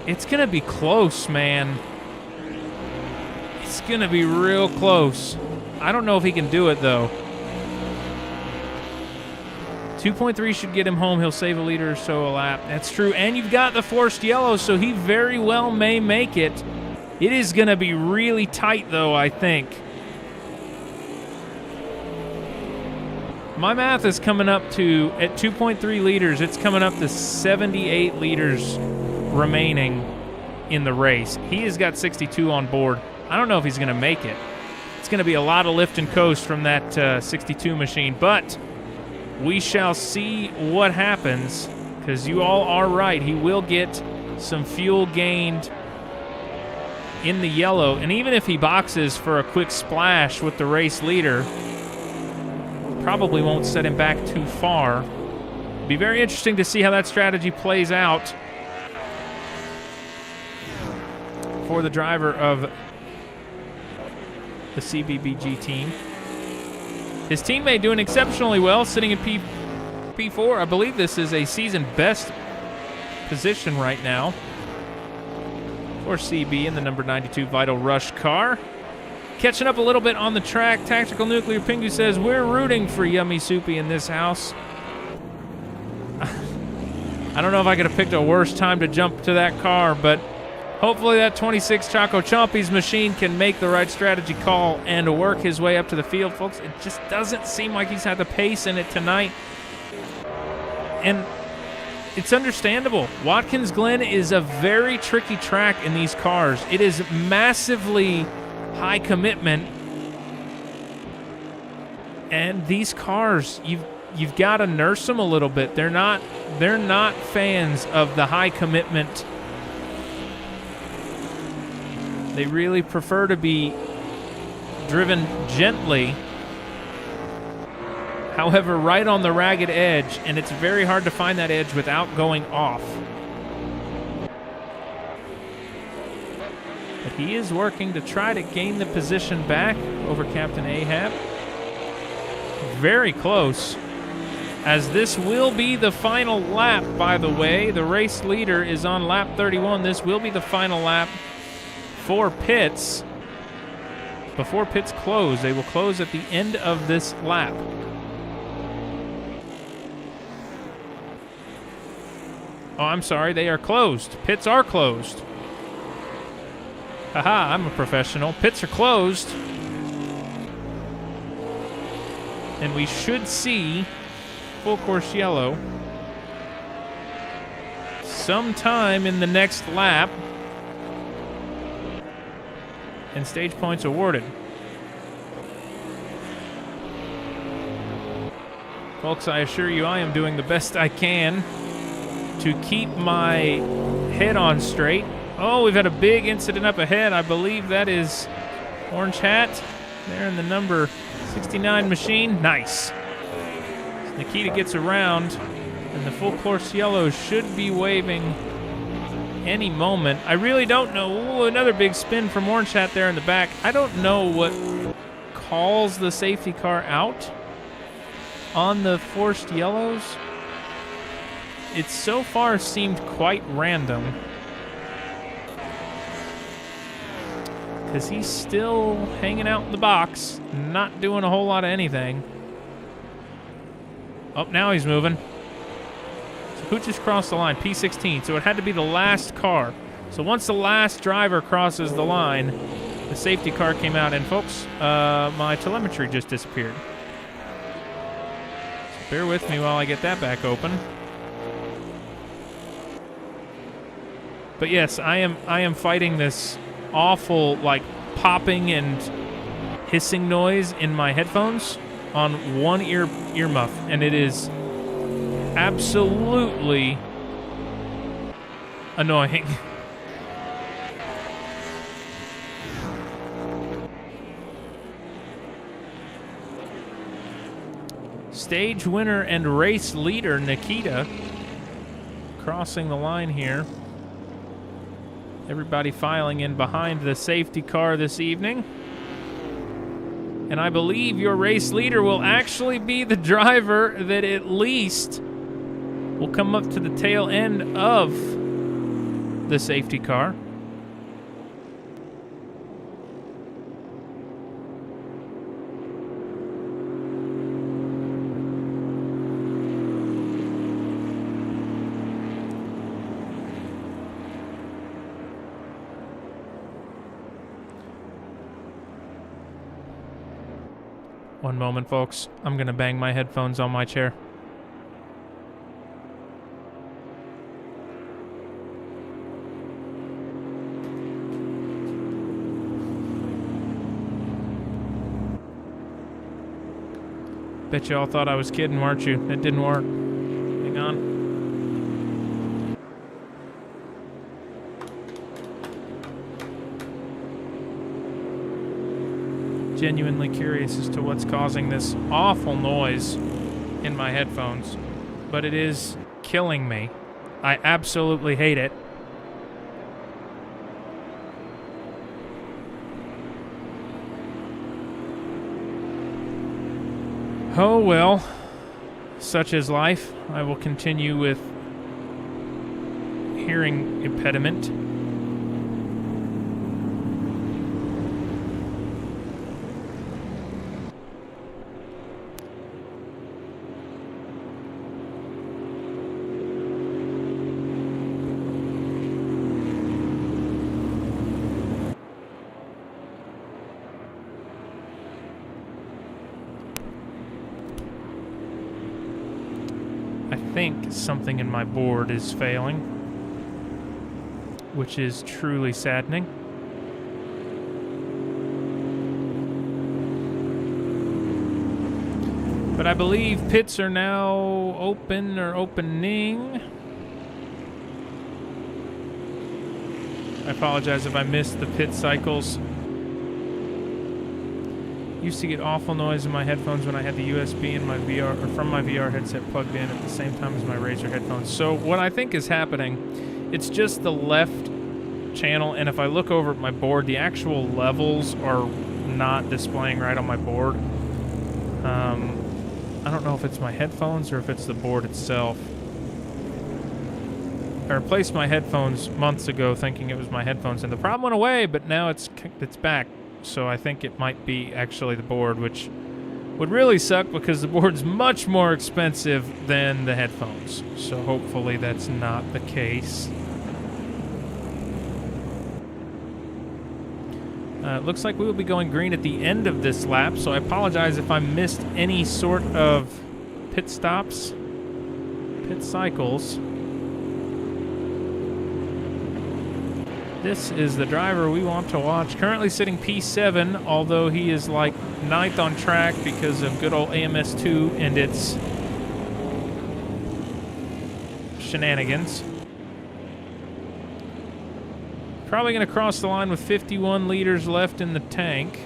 It's going to be close, man. It's going to be real close. I don't know if he can do it, though. 2.3 should get him home. He'll save a liter or so a lap. That's true. And you've got the forced yellow, so he very well may make it. It is going to be really tight, though, I think. My math is coming up to, at 2.3 liters, it's coming up to 78 liters remaining in the race. He has got 62 on board. I don't know if he's going to make it. It's going to be a lot of lift and coast from that 62 machine, but we shall see what happens, because you all are right. He will get some fuel gained in the yellow, and even if he boxes for a quick splash with the race leader, probably won't set him back too far. Be very interesting to see how that strategy plays out for the driver of the CBBG team. His teammate doing exceptionally well, sitting in P4. I believe this is a season best position right now for CB in the number 92 Vital Rush car. Catching up a little bit on the track, Tactical Nuclear Pingu says, we're rooting for Yummy Soupy in this house. I don't know if I could have picked a worse time to jump to that car, but hopefully that 26 Choco Chompies machine can make the right strategy call and work his way up to the field. Folks, it just doesn't seem like he's had the pace in it tonight. And it's understandable. Watkins Glen is a very tricky track in these cars. It is massively high commitment. And these cars, you've got to nurse them a little bit. They're not fans of the high commitment. They really prefer to be driven gently, however, right on the ragged edge, and it's very hard to find that edge without going off. But he is working to try to gain the position back over Captain Ahab. Very close, as this will be the final lap, by the way. The race leader is on lap 31. This will be the final lap for pits. Before pits close, they will close at the end of this lap. Oh, I'm sorry, they are closed. Pits are closed. Haha, I'm a professional. Pits are closed. And we should see full course yellow sometime in the next lap. And stage points awarded. Folks, I assure you I am doing the best I can to keep my head on straight. Oh, we've had a big incident up ahead. I believe that is Orange Hat there in the number 69 machine. Nice. Nikita gets around, and the full course yellow should be waving any moment. I really don't know. Ooh, another big spin from Orange Hat there in the back. I don't know what calls the safety car out on the forced yellows. It so far seemed quite random, because he's still hanging out in the box, not doing a whole lot of anything. Oh, now he's moving. So who just crossed the line? P16. So it had to be the last car. So once the last driver crosses the line, the safety car came out. And folks, my telemetry just disappeared. So bear with me while I get that back open. But yes, I am fighting this awful, like, popping and hissing noise in my headphones on one earmuff, and it is absolutely annoying. Stage winner and race leader Nikita crossing the line here. Everybody filing in behind the safety car this evening. And I believe your race leader will actually be the driver that at least will come up to the tail end of the safety car. One moment, folks. I'm going to bang my headphones on my chair. Bet you all thought I was kidding, weren't you? It didn't work. Hang on. Genuinely curious as to what's causing this awful noise in my headphones, but it is killing me. I absolutely hate it. Oh well, such is life. I will continue with hearing impediment. I think something in my board is failing, which is truly saddening. But I believe pits are now open or opening. I apologize if I missed the pit cycles. Used to get awful noise in my headphones when I had the USB in my VR, or from my VR headset plugged in at the same time as my Razer headphones. So what I think is happening, it's just the left channel, and if I look over at my board, the actual levels are not displaying right on my board. I don't know if it's my headphones or if it's the board itself. I replaced my headphones months ago thinking it was my headphones, and the problem went away, but now it's back. So I think it might be actually the board, which would really suck because the board's much more expensive than the headphones. So hopefully that's not the case. It looks like we will be going green at the end of this lap, so I apologize if I missed any sort of pit stops, pit cycles. This is the driver we want to watch. Currently sitting P7, although he is like 9th on track because of good old AMS2 and its shenanigans. Probably going to cross the line with 51 liters left in the tank.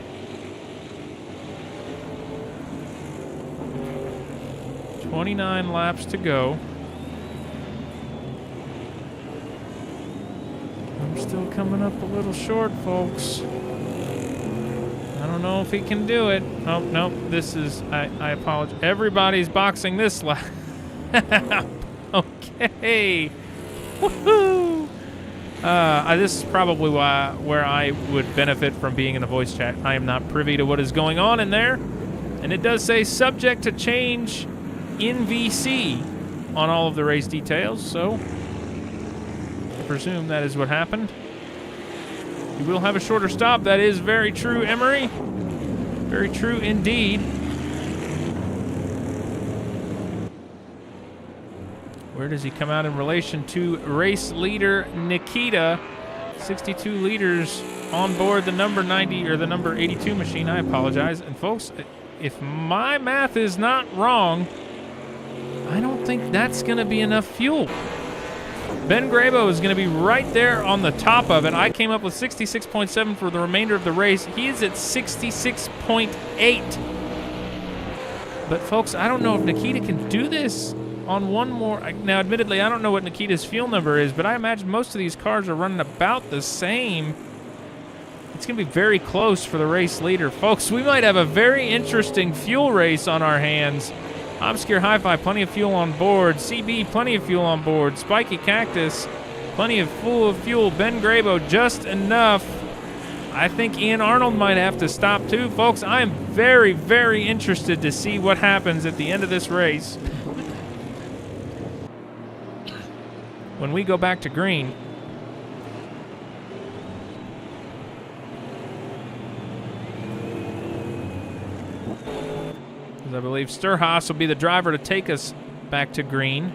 $29 laps to go. Still coming up a little short, folks. I don't know if he can do it. Oh, no, this is... I apologize. Everybody's boxing this lap. Okay. Woohoo! This is probably where I would benefit from being in the voice chat. I am not privy to what is going on in there. And it does say subject to change in VC on all of the race details, so... I presume that is what happened. You will have a shorter stop. That is very true, Emery. Very true indeed. Where does he come out in relation to race leader Nikita? 62 liters on board the number 90 or the number 82 machine. I apologize. And folks, if my math is not wrong, I don't think that's going to be enough fuel. Ben Grabo is going to be right there on the top of it. I came up with 66.7 for the remainder of the race. He is at 66.8. But, folks, I don't know if Nikita can do this on one more. Now, admittedly, I don't know what Nikita's fuel number is, but I imagine most of these cars are running about the same. It's going to be very close for the race leader. Folks, we might have a very interesting fuel race on our hands. Obscure Hi-Fi, plenty of fuel on board. CB, plenty of fuel on board. Spiky Cactus, plenty of fuel. Ben Grabo, just enough. I think Ian Arnold might have to stop too. Folks, I am very, very interested to see what happens at the end of this race. When we go back to green. I believe Sturhaus will be the driver to take us back to green.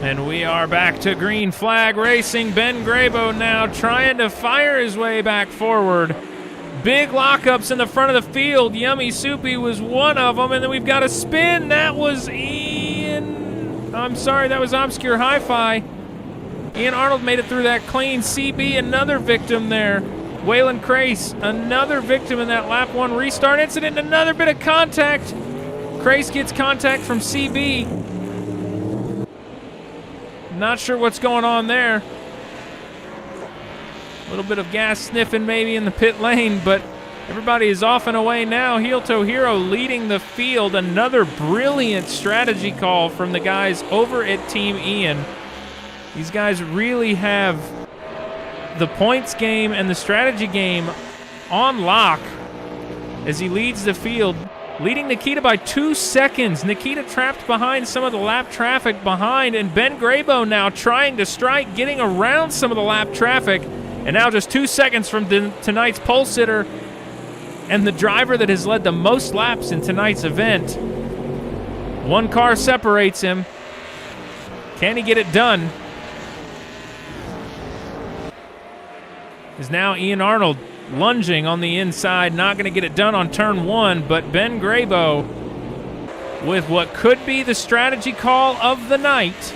And we are back to green flag racing. Ben Grabo now trying to fire his way back forward. Big lockups in the front of the field. Yummy Soupy was one of them. And then we've got a spin. That was Ian. I'm sorry, that was Obscure Hi-Fi. Ian Arnold made it through that clean. CB, another victim there. Waylon Crace, another victim in that lap 1 restart incident. Another bit of contact. Crace gets contact from CB. Not sure what's going on there. A little bit of gas sniffing maybe in the pit lane, but everybody is off and away now. Heel Toe Hero leading the field. Another brilliant strategy call from the guys over at Team Ian. These guys really have the points game and the strategy game on lock as he leads the field, leading Nikita by 2 seconds. Nikita trapped behind some of the lap traffic behind, and Ben Grabo now trying to strike, getting around some of the lap traffic. And now just 2 seconds from tonight's pole sitter and the driver that has led the most laps in tonight's event. One car separates him. Can he get it done? Is now Ian Arnold lunging on the inside, not going to get it done on turn 1, but Ben Grabo with what could be the strategy call of the night.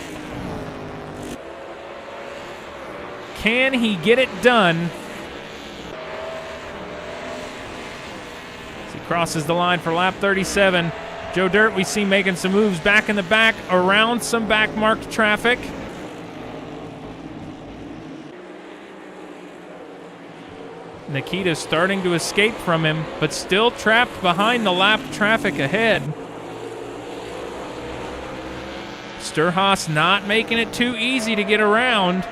Can he get it done? As he crosses the line for lap 37. Joe Dirt, we see making some moves back in the back around some back-marked traffic. Nikita starting to escape from him, but still trapped behind the lap traffic ahead. Sturhaus not making it too easy to get around.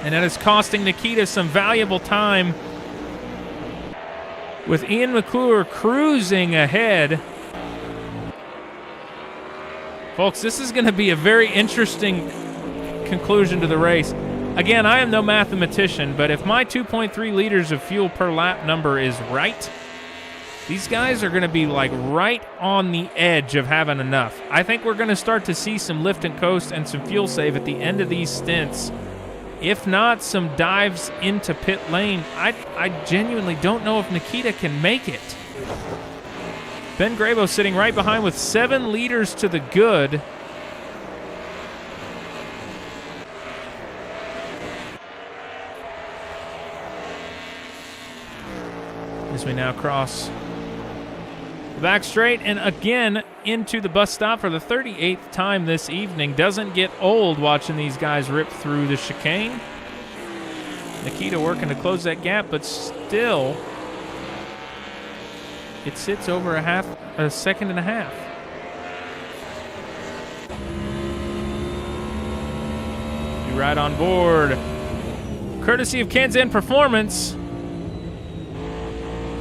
And that is costing Nikita some valuable time, with Ian McClure cruising ahead. Folks, this is going to be a very interesting conclusion to the race. Again, I am no mathematician, but if my 2.3 liters of fuel per lap number is right, these guys are going to be like right on the edge of having enough. I think we're going to start to see some lift and coast and some fuel save at the end of these stints. If not, some dives into pit lane. I genuinely don't know if Nikita can make it. Ben Grabo sitting right behind with 7 liters to the good. As we now cross the back straight and again into the bus stop for the 38th time this evening. Doesn't get old watching these guys rip through the chicane. Nikita working to close that gap, but still it sits over a second and a half. You ride on board, courtesy of Kansan Performance,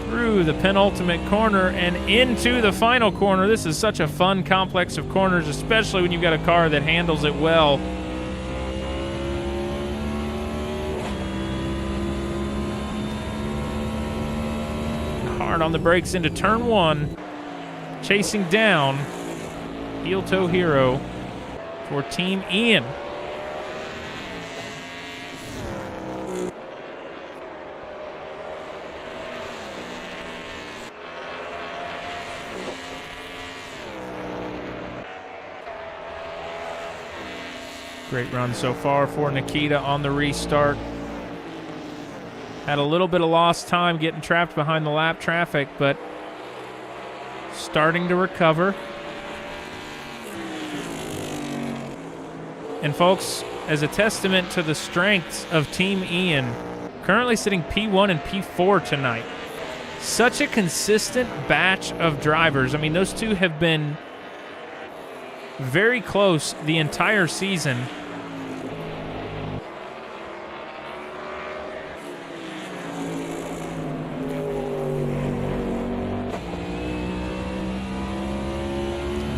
through the penultimate corner and into the final corner. This is such a fun complex of corners, especially when you've got a car that handles it well. Hard on the brakes into turn 1, chasing down heel-toe hero for Team Ian. Great run so far for Nikita on the restart. Had a little bit of lost time getting trapped behind the lap traffic, but starting to recover. And folks, as a testament to the strengths of Team Ian, currently sitting P1 and P4 tonight. Such a consistent batch of drivers. I mean, those two have been very close the entire season.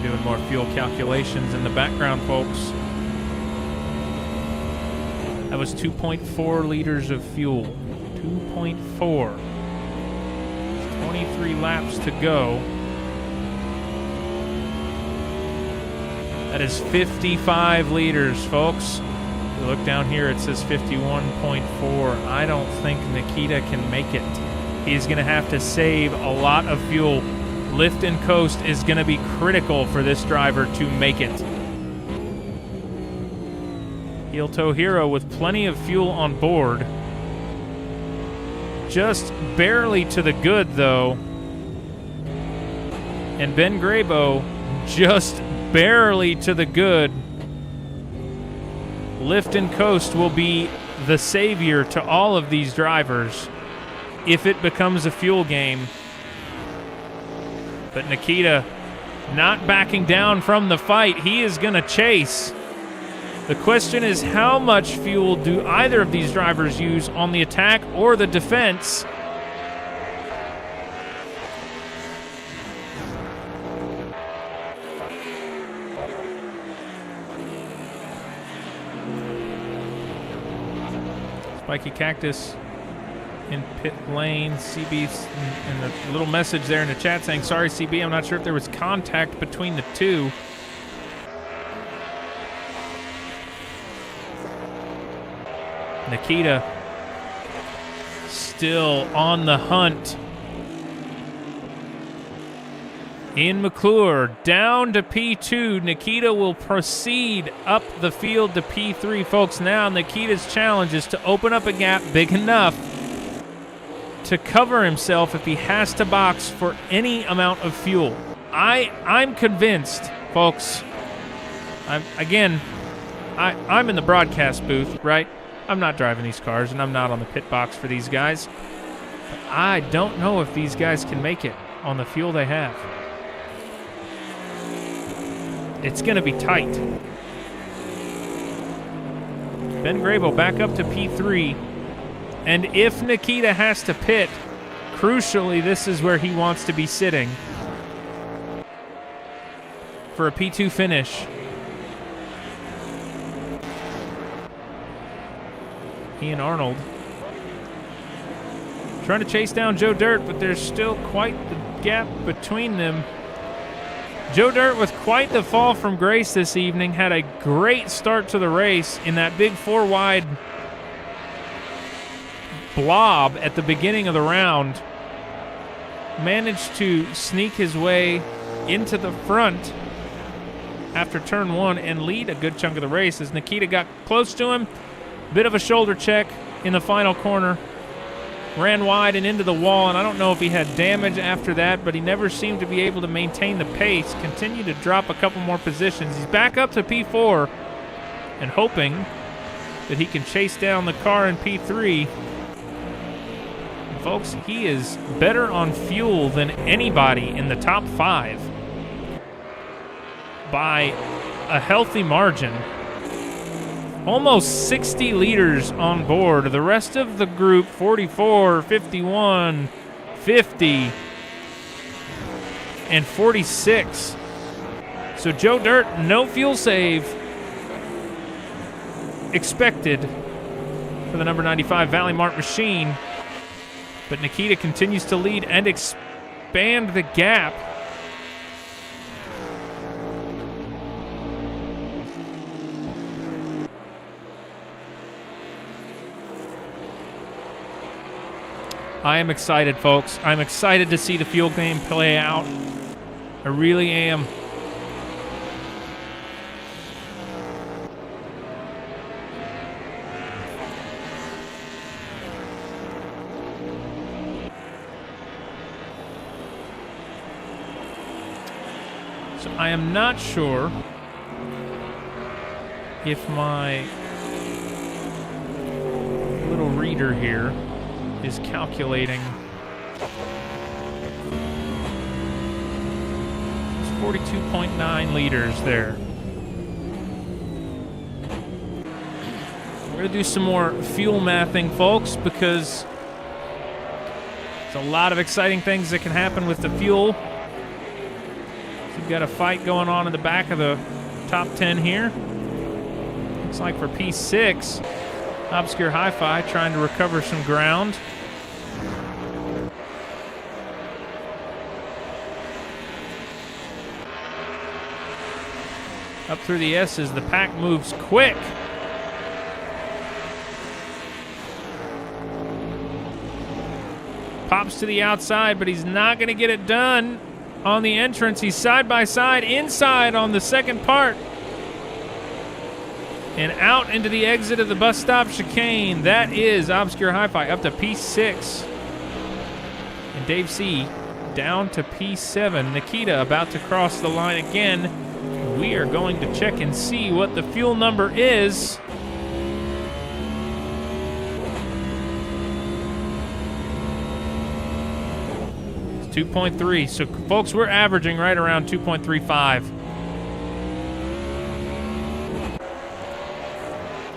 Doing more fuel calculations in the background, folks. That was 2.4 liters of fuel. 2.4. 23 laps to go. That is 55 liters, folks. If you look down here, it says 51.4. I don't think Nikita can make it. He's going to have to save a lot of fuel. Lift and coast is going to be critical for this driver to make it. Heel-toe hero with plenty of fuel on board. Just barely to the good, though. And Ben Grabo just barely to the good. Lift and coast will be the savior to all of these drivers if it becomes a fuel game. But Nikita not backing down from the fight. He is going to chase. The question is, how much fuel do either of these drivers use on the attack or the defense? Spiky Cactus in pit lane. CB's in the little message there in the chat saying, sorry, CB, I'm not sure if there was contact between the two. Nikita still on the hunt. Ian McClure down to P2. Nikita will proceed up the field to P3. Folks, now Nikita's challenge is to open up a gap big enough to cover himself if he has to box for any amount of fuel. I'm convinced, folks. I'm in the broadcast booth, right? I'm not driving these cars, and I'm not on the pit box for these guys. But I don't know if these guys can make it on the fuel they have. It's going to be tight. Ben Grabo back up to P3. And if Nikita has to pit, crucially, this is where he wants to be sitting for a P2 finish. Ian Arnold trying to chase down Joe Dirt, but there's still quite the gap between them. Joe Dirt with quite the fall from grace this evening. Had a great start to the race in that big four-wide blob at the beginning of the round. Managed to sneak his way into the front after turn one and lead a good chunk of the race as Nikita got close to him. Bit of a shoulder check in the final corner. Ran wide and into the wall, and I don't know if he had damage after that, but he never seemed to be able to maintain the pace. Continued to drop a couple more positions. He's back up to P4 and hoping that he can chase down the car in P3. And folks, he is better on fuel than anybody in the top 5 by a healthy margin. Almost 60 liters on board. The rest of the group, 44, 51, 50, and 46. So Joe Dirt, no fuel save expected for the number 95 Valley Mart machine. But Nikita continues to lead and expand the gap. I am excited, folks. I'm excited to see the fuel game play out. I really am. So I am not sure if my little reader here is calculating. It's 42.9 liters there. We're going to do some more fuel mathing, folks, because there's a lot of exciting things that can happen with the fuel. So we've got a fight going on in the back of the top 10 here. Looks like for P6, Obscure Hi-Fi trying to recover some ground. Up through the S's, the pack moves quick. Pops to the outside, but he's not going to get it done on the entrance. He's side by side, inside on the second part. And out into the exit of the bus stop chicane. That is Obscure Hi-Fi up to P6. And Dave C down to P7. Nikita about to cross the line again. We are going to check and see what the fuel number is. It's 2.3. So, folks, we're averaging right around 2.35.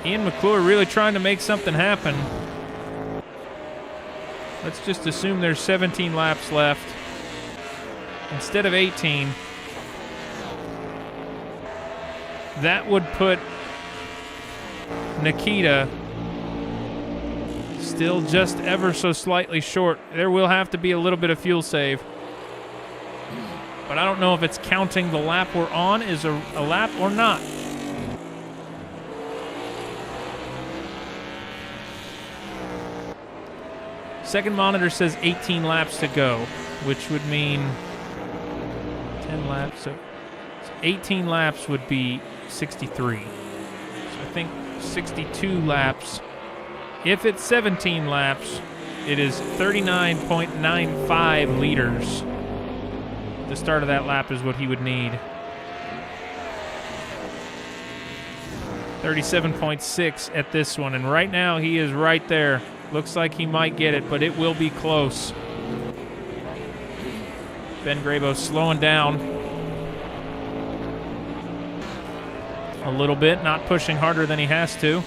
Ian McClure really trying to make something happen. Let's just assume there's 17 laps left instead of 18. That would put Nikita still just ever so slightly short. There will have to be a little bit of fuel save. But I don't know if it's counting the lap we're on as a lap or not. Second monitor says 18 laps to go, which would mean 10 laps. So 18 laps would be 63. So I think 62 laps. If it's 17 laps, it is 39.95 liters. The start of that lap is what he would need. 37.6 at this one, and right now he is right there. Looks like he might get it, but it will be close. Ben Grabo slowing down a little bit, not pushing harder than he has to.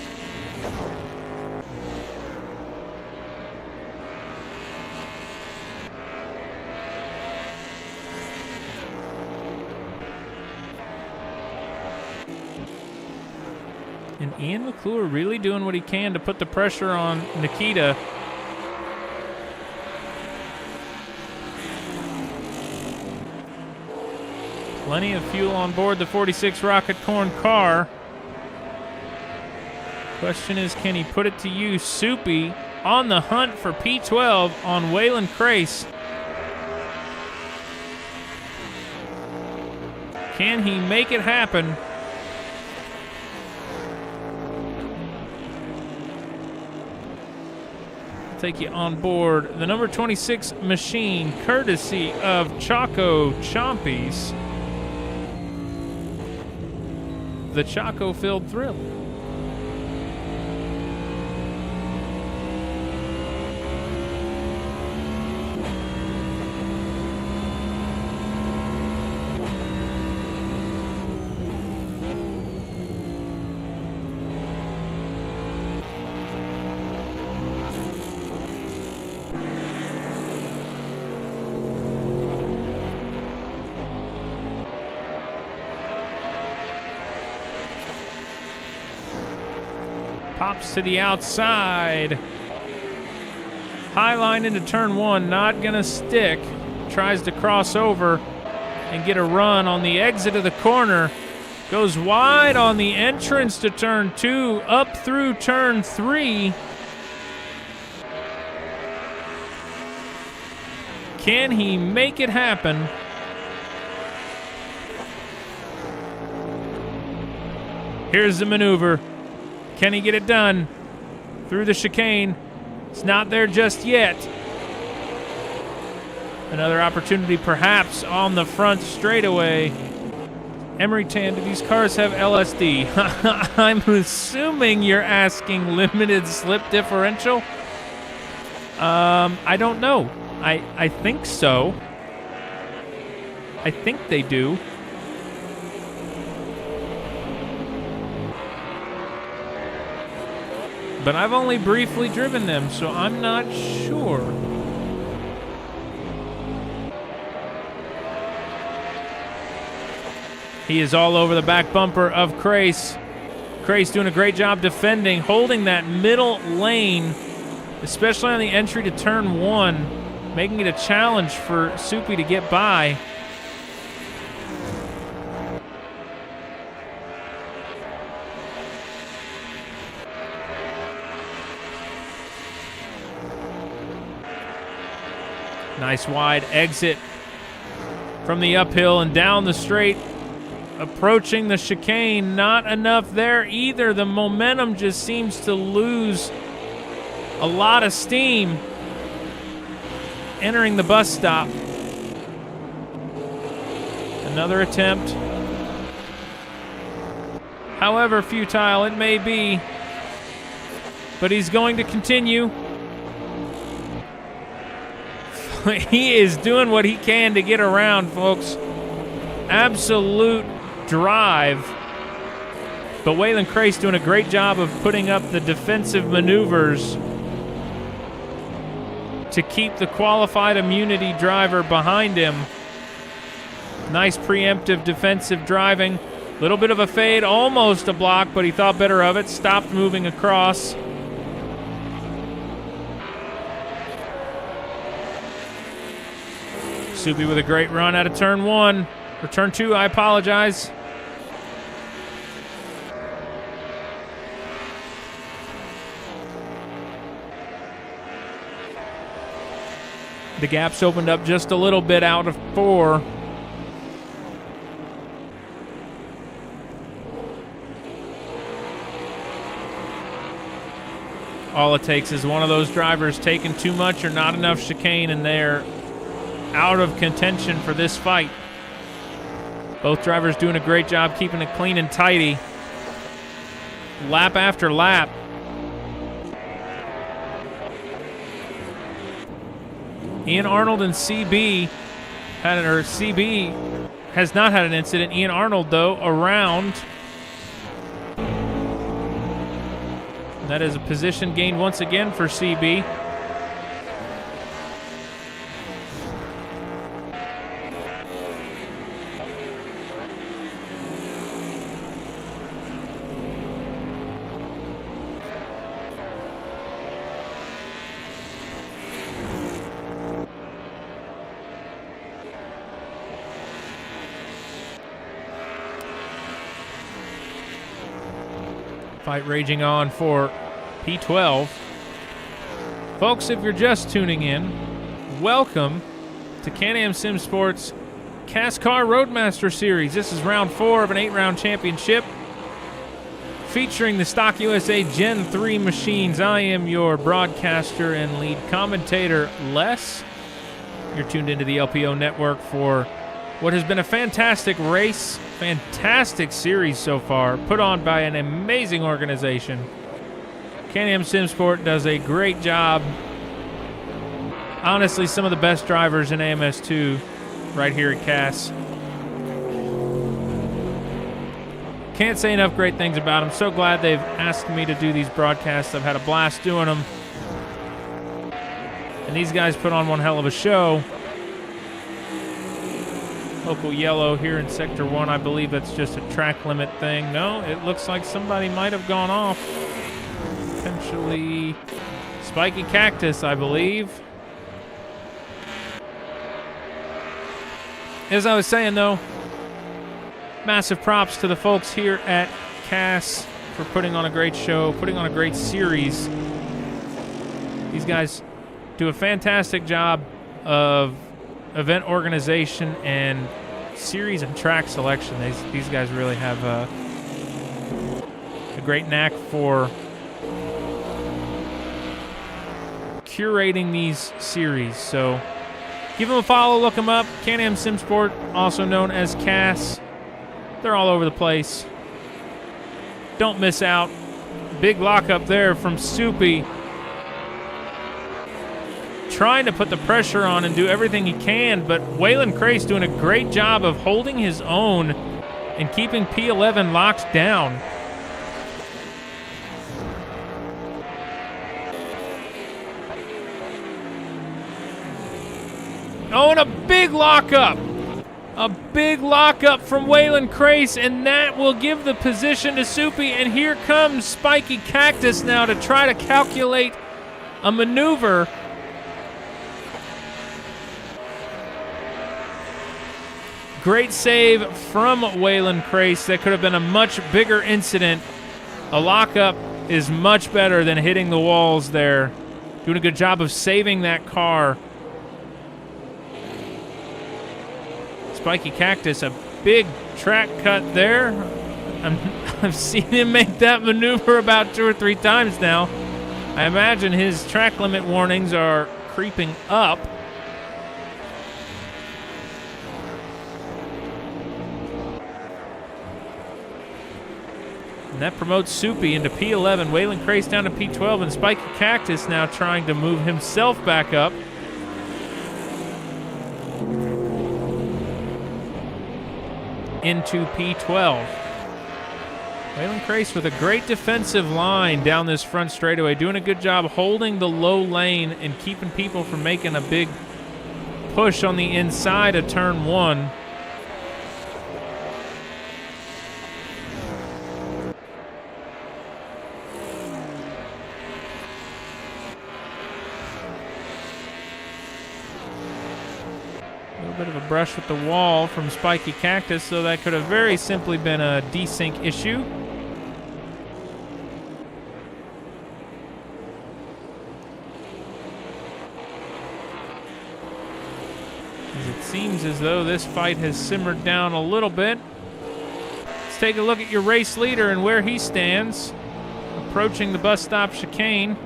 And Ian McClure really doing what he can to put the pressure on Nikita. Plenty of fuel on board the 46 Rocket Corn car. Question is, can he put it to use? Soupy on the hunt for P12 on Waylon Crace. Can he make it happen? Take you on board the number 26 machine, courtesy of Choco Chompies. The Choco-filled thrill. Pops to the outside. High line into turn one, not gonna stick. Tries to cross over and get a run on the exit of the corner. Goes wide on the entrance to turn two, up through turn three. Can he make it happen? Here's the maneuver. Can he get it done? Through the chicane. It's not there just yet. Another opportunity perhaps on the front straightaway. Emery Tan, do these cars have LSD? I'm assuming you're asking limited slip differential. I don't know. I think so. I think they do. But I've only briefly driven them, so I'm not sure. He is all over the back bumper of Crace. Crace doing a great job defending, holding that middle lane, especially on the entry to turn 1, making it a challenge for Soupy to get by. Nice wide exit from the uphill and down the straight, approaching the chicane. Not enough there either. The momentum just seems to lose a lot of steam entering the bus stop. Another attempt. However futile it may be, but he's going to continue. He is doing what he can to get around, folks. Absolute drive. But Waylon Crace doing a great job of putting up the defensive maneuvers to keep the qualified immunity driver behind him. Nice preemptive defensive driving. Little bit of a fade, almost a block, but he thought better of it. Stopped moving across. Soupy with a great run out of turn 1. Or turn 2, I apologize. The gap's opened up just a little bit out of 4. All it takes is one of those drivers taking too much or not enough chicane, and they're out of contention for this fight. Both drivers doing a great job keeping it clean and tidy. Lap after lap. Ian Arnold and CB CB has not had an incident. Ian Arnold, though, around. That is a position gain once again for CB. Fight raging on for P12. Folks, if you're just tuning in, welcome to Can-Am SimSport's CASSCAR Roadmaster Series. This is round 4 of an 8-round championship featuring the Stock USA Gen 3 machines. I am your broadcaster and lead commentator, Les. You're tuned into the LPO network for what has been a fantastic race, fantastic series so far, put on by an amazing organization. Can-Am SimSport does a great job. Honestly, some of the best drivers in AMS2 right here at CASS. Can't say enough great things about them. So glad they've asked me to do these broadcasts. I've had a blast doing them. And these guys put on one hell of a show. Local yellow here in Sector 1. I believe that's just a track limit thing. No, it looks like somebody might have gone off. Potentially Spiky Cactus, I believe. As I was saying, though, massive props to the folks here at CASS for putting on a great show, putting on a great series. These guys do a fantastic job of event organization and series and track selection. These guys really have a great knack for curating these series. So give them a follow, look them up. Can-Am SimSport, also known as CASS. They're all over the place. Don't miss out. Big lockup there from Soupy. Trying to put the pressure on and do everything he can, but Waylon Crace doing a great job of holding his own and keeping P11 locked down. Oh, and a big lockup. A big lockup from Waylon Crace, and that will give the position to Soupy. And here comes Spiky Cactus now to try to calculate a maneuver. Great save from Waylon Crace. That could have been a much bigger incident. A lockup is much better than hitting the walls there. Doing a good job of saving that car. Spiky Cactus, a big track cut there. I've seen him make that maneuver about 2 or 3 times now. I imagine his track limit warnings are creeping up. And that promotes Soupy into P11. Waylon Crace down to P12, and Spiky Cactus now trying to move himself back up. Into P12. Waylon Crace with a great defensive line down this front straightaway, doing a good job holding the low lane and keeping people from making a big push on the inside of turn 1. Bit of a brush with the wall from Spiky Cactus, so that could have very simply been a desync issue. As it seems as though this fight has simmered down a little bit. Let's take a look at your race leader and where he stands, approaching the bus stop chicane.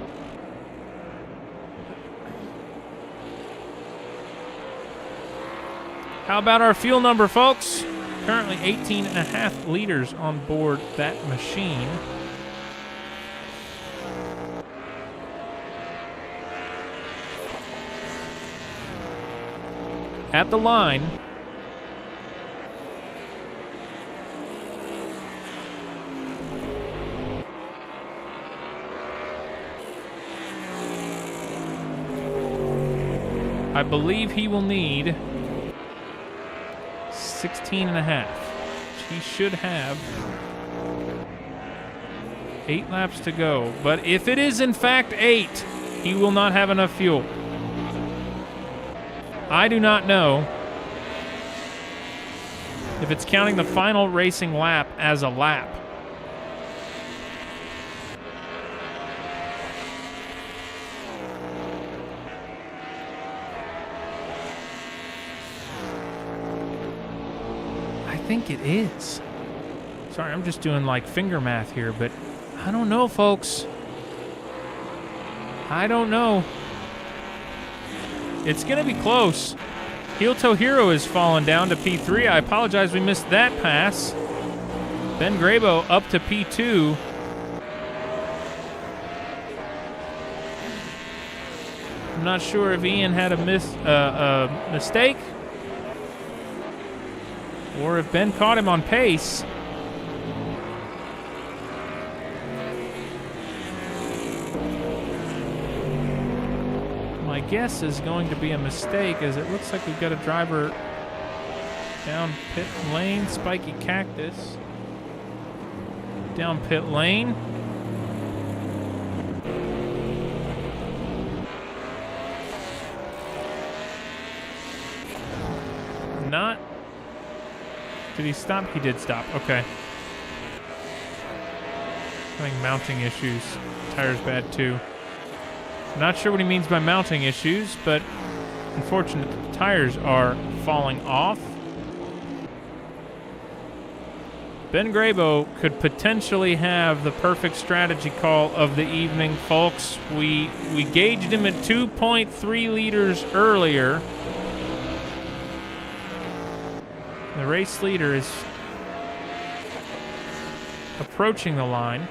How about our fuel number, folks? Currently 18.5 liters on board that machine. At the line. I believe he will need 16.5. He should have 8 laps to go. But if it is in fact 8, he will not have enough fuel. I do not know if it's counting the final racing lap as a lap. I think it is. Sorry, I'm just doing like finger math here, but I don't know, folks. I don't know. It's going to be close. Heel Toe Hero is fallen down to P3. I apologize, we missed that pass. Ben Grabo up to P2. I'm not sure if Ian had a mistake or if Ben caught him on pace. My guess is going to be a mistake, as it looks like we've got a driver down pit lane. Spiky Cactus down pit lane. Not. Did he stop? He did stop. Okay. Having mounting issues. Tire's bad too. Not sure what he means by mounting issues, but Unfortunate that the tires are falling off. Ben Grabo could potentially have the perfect strategy call of the evening, folks. We gauged him at 2.3 liters earlier. The race leader is approaching the line.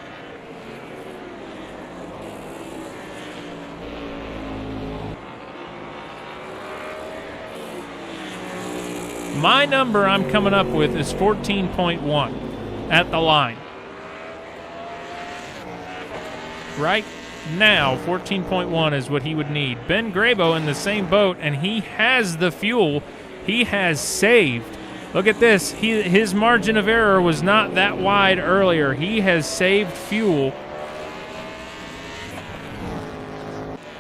My number I'm coming up with is 14.1 at the line. Right now, 14.1 is what he would need. Ben Grabo in the same boat, and he has the fuel. He has saved. Look at this. His margin of error was not that wide earlier. He has saved fuel,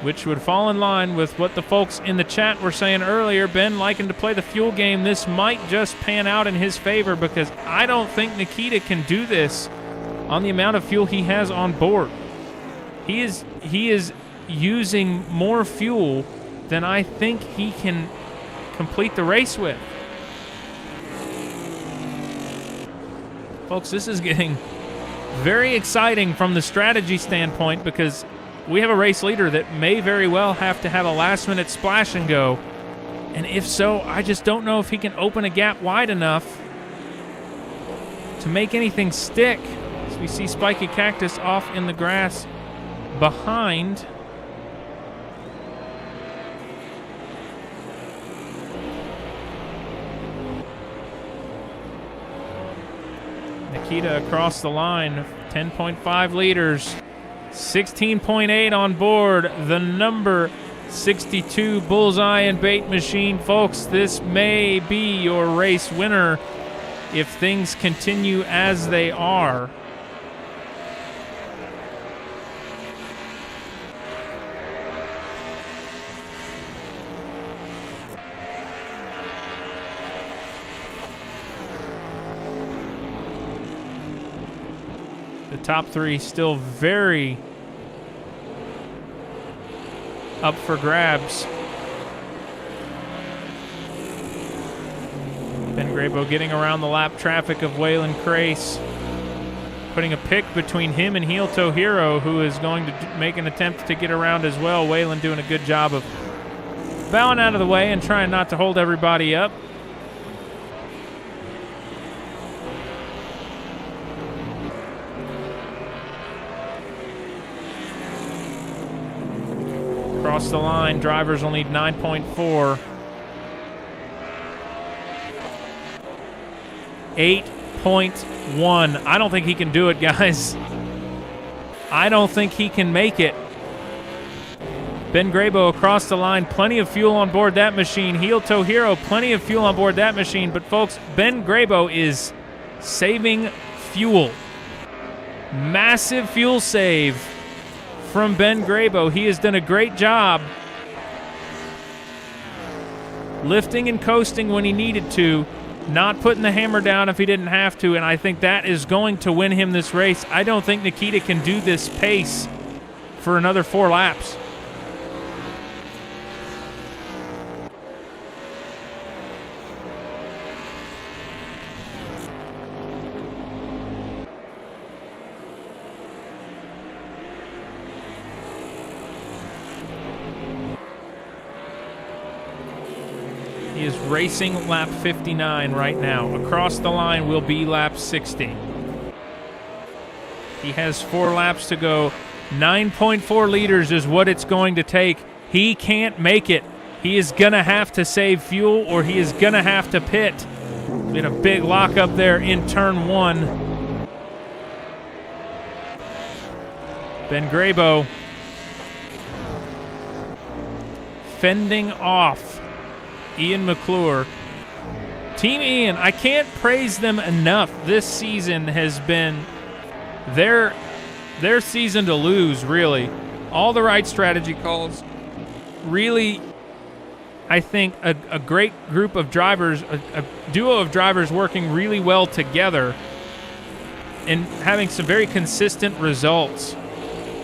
which would fall in line with what the folks in the chat were saying earlier. Ben liking to play the fuel game. This might just pan out in his favor because I don't think Nikita can do this on the amount of fuel he has on board. He is using more fuel than I think he can complete the race with. Folks, this is getting very exciting from the strategy standpoint because we have a race leader that may very well have to have a last-minute splash and go. And if so, I just don't know if he can open a gap wide enough to make anything stick. So we see Spiky Cactus off in the grass behind. Nikita across the line, 10.5 liters. 16.8 on board, the number 62 Bullseye and Bait Machine. Folks, this may be your race winner if things continue as they are. The top three still very up for grabs. Ben Grabo getting around the lap traffic of Waylon Crace, putting a pick between him and Heel Toe Hero, who is going to make an attempt to get around as well. Waylon doing a good job of bowing out of the way and trying not to hold everybody up. Across the line, drivers will need 9.4. 8.1. I don't think he can do it, guys. I don't think he can make it. Ben Grabo across the line, plenty of fuel on board that machine. Heel Toe Hero, plenty of fuel on board that machine. But folks, Ben Grabo is saving fuel. Massive fuel save from Ben Grabo. He has done a great job lifting and coasting when he needed to, not putting the hammer down if he didn't have to, and I think that is going to win him this race. I don't think Nikita can do this pace for another 4 laps. He is racing lap 59 right now. Across the line will be lap 60. He has 4 laps to go. 9.4 liters is what it's going to take. He can't make it. He is going to have to save fuel or he is going to have to pit. Been a big lock up there in turn 1. Ben Grabo fending off Ian McClure. Team Ian, I can't praise them enough. This season has been their season to lose, really. All the right strategy calls. Really, I think a great group of drivers, a duo of drivers working really well together and having some very consistent results.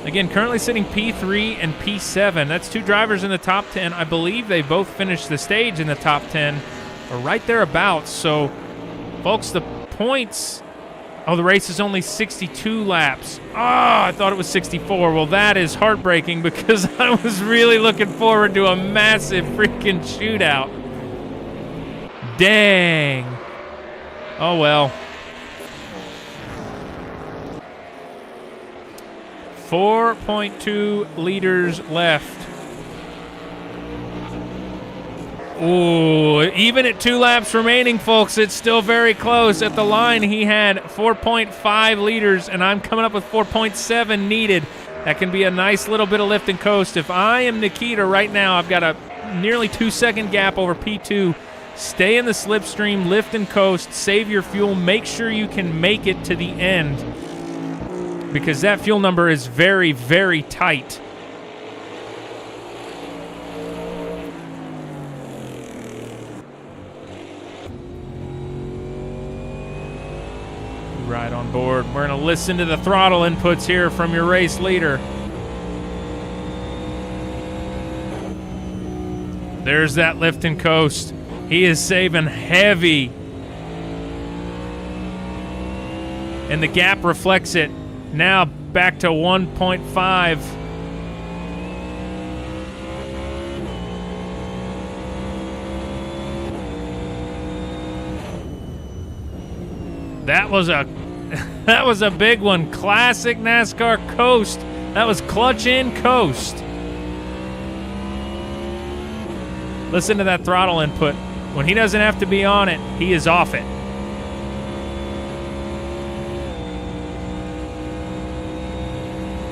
Again, currently sitting P3 and P7. That's 2 drivers in the top 10. I believe they both finished the stage in the top 10 or right thereabouts. So, folks, the points... Oh, the race is only 62 laps. Oh, I thought it was 64. Well, that is heartbreaking because I was really looking forward to a massive freaking shootout. Dang. Oh, well. 4.2 liters left. Ooh, even at 2 laps remaining, folks, it's still very close. At the line, he had 4.5 liters, and I'm coming up with 4.7 needed. That can be a nice little bit of lift and coast. If I am Nikita right now, I've got a nearly 2-second gap over P2. Stay in the slipstream, lift and coast, save your fuel, make sure you can make it to the end because that fuel number is very, very tight. Right on board. We're going to listen to the throttle inputs here from your race leader. There's that lift and coast. He is saving heavy. And the gap reflects it. Now back to 1.5. That was a big one. Classic NASCAR coast. That was clutch in coast. Listen to that throttle input. When he doesn't have to be on it, he is off it.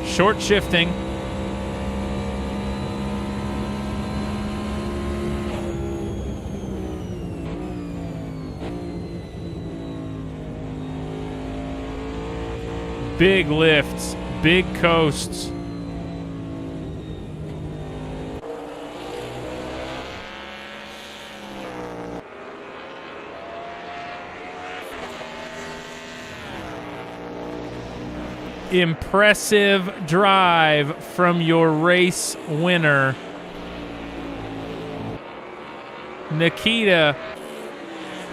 Short shifting. Big lifts, big coasts. Impressive drive from your race winner, Nikita.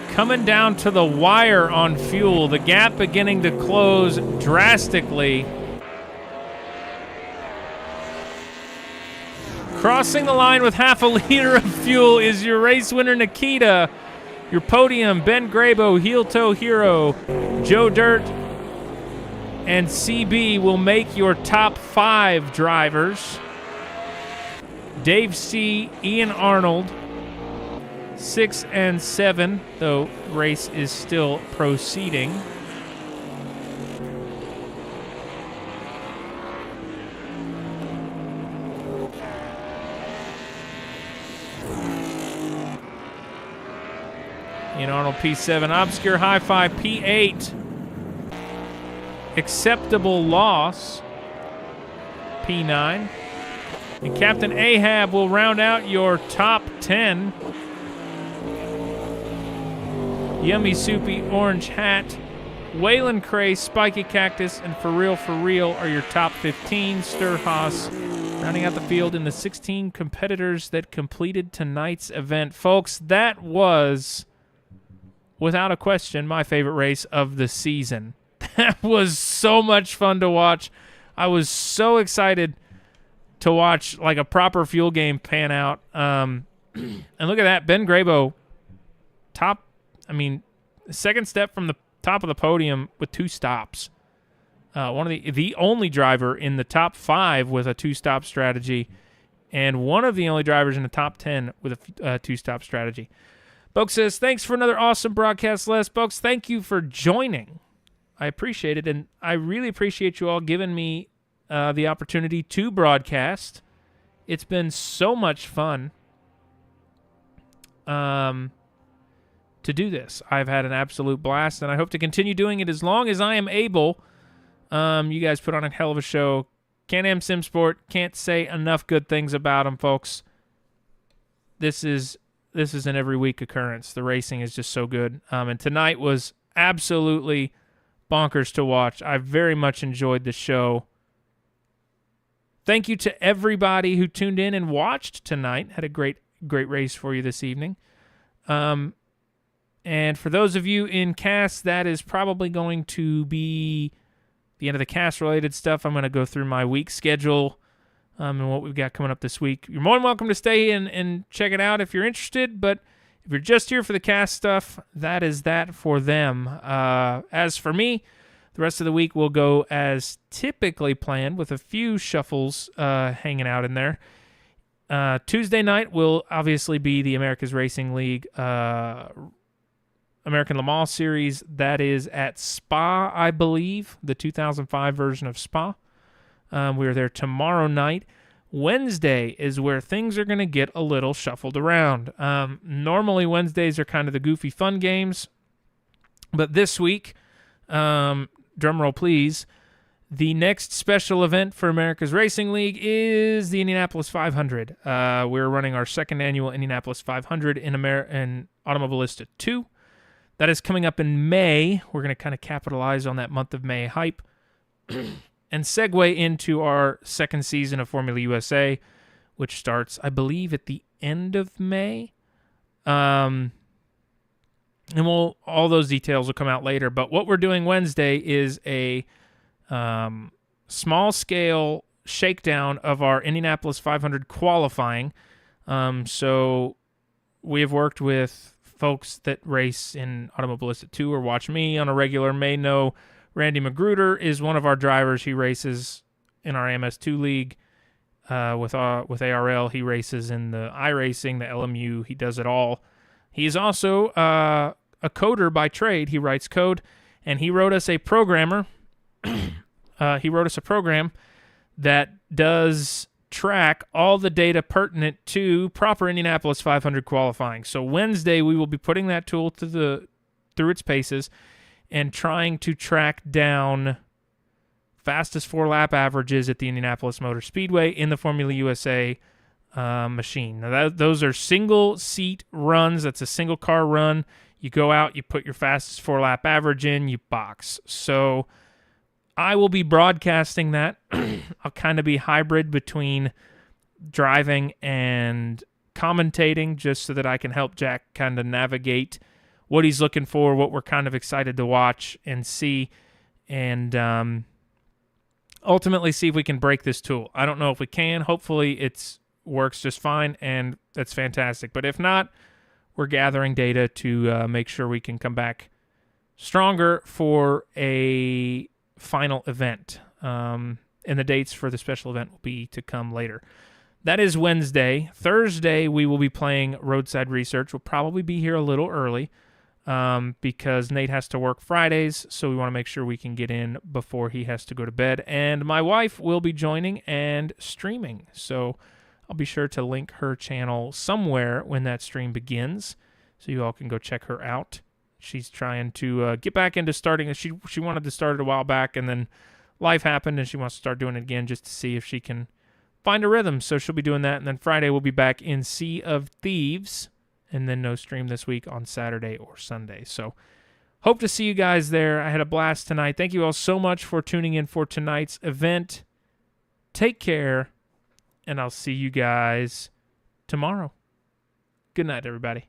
Coming down to the wire on fuel, the gap beginning to close drastically. Crossing the line with half a liter of fuel is your race winner, Nikita. Your podium, Ben Grabo, Heel Toe Hero, Joe Dirt, and CB will make your top 5 drivers. Dave C., Ian Arnold, 6 and 7, though race is still proceeding. Ian Arnold P7, Obscure Hi-Fi P8, Acceptable Loss P9, and Captain Ahab will round out your top 10. Yummy Soupy Orange Hat, Waylon Cray, Spiky Cactus, and For Real are your top 15. Sturhaus rounding out the field in the 16 competitors that completed tonight's event. Folks, that was, without a question, my favorite race of the season. That was so much fun to watch. I was so excited to watch like a proper fuel game pan out. And look at that, Ben Grabo, second step from the top of the podium with 2 stops. One of the only driver in the top 5 with a 2-stop strategy, and one of the only drivers in the top 10 with a 2-stop strategy. Folks says, thanks for another awesome broadcast, Les. Folks, thank you for joining. I appreciate it, and I really appreciate you all giving me the opportunity to broadcast. It's been so much fun. To do this. I've had an absolute blast, and I hope to continue doing it as long as I am able. You guys put on a hell of a show. Can-Am SimSport, can't say enough good things about them, folks. This is an every week occurrence. The racing is just so good. And tonight was absolutely bonkers to watch. I very much enjoyed the show. Thank you to everybody who tuned in and watched tonight. Had a great race for you this evening. And for those of you in CASS, that is probably going to be the end of the CASS-related stuff. I'm going to go through my week schedule and what we've got coming up this week. You're more than welcome to stay and check it out if you're interested, but if you're just here for the CASS stuff, that is that for them. As for me, the rest of the week will go as typically planned with a few shuffles hanging out in there. Tuesday night will obviously be the America's Racing League American Le Mans Series. That is at Spa, I believe, the 2005 version of Spa. We're there tomorrow night. Wednesday is where things are going to get a little shuffled around. Normally, Wednesdays are kind of the goofy fun games. But this week, drumroll please, the next special event for America's Racing League is the Indianapolis 500. We're running our second annual Indianapolis 500 in Automobilista 2. That is coming up in May. We're going to kind of capitalize on that month of May hype and segue into our second season of Formula USA, which starts, I believe, at the end of May. And all those details will come out later. But what we're doing Wednesday is a small-scale shakedown of our Indianapolis 500 qualifying. So we have worked with folks that race in Automobilista 2 or watch me on a regular may know Randy Magruder is one of our drivers. He races in our MS2 league with ARL. He races in the iRacing, the LMU. He does it all. He's also a coder by trade. He writes code, and he wrote us a programmer. He wrote us a program that does track all the data pertinent to proper Indianapolis 500 qualifying. So Wednesday, we will be putting that tool through its paces and trying to track down fastest 4-lap averages at the Indianapolis Motor Speedway in the Formula USA machine. Now, those are single-seat runs. That's a single-car run. You go out, you put your fastest 4-lap average in, you box. So I will be broadcasting that. I'll kind of be hybrid between driving and commentating just so that I can help Jack kind of navigate what he's looking for, what we're kind of excited to watch and see, and ultimately see if we can break this tool. I don't know if we can. Hopefully it works just fine, and that's fantastic. But if not, we're gathering data to make sure we can come back stronger for a final event. And the dates for the special event will be to come later. That is Wednesday. Thursday, we will be playing Roadside Research. We'll probably be here a little early because Nate has to work Fridays, so we want to make sure we can get in before he has to go to bed. And my wife will be joining and streaming, so I'll be sure to link her channel somewhere when that stream begins, so you all can go check her out. She's trying to get back into starting. She wanted to start it a while back, and then life happened, and she wants to start doing it again just to see if she can find a rhythm. So she'll be doing that, and then Friday we'll be back in Sea of Thieves, and then no stream this week on Saturday or Sunday. So hope to see you guys there. I had a blast tonight. Thank you all so much for tuning in for tonight's event. Take care, and I'll see you guys tomorrow. Good night, everybody.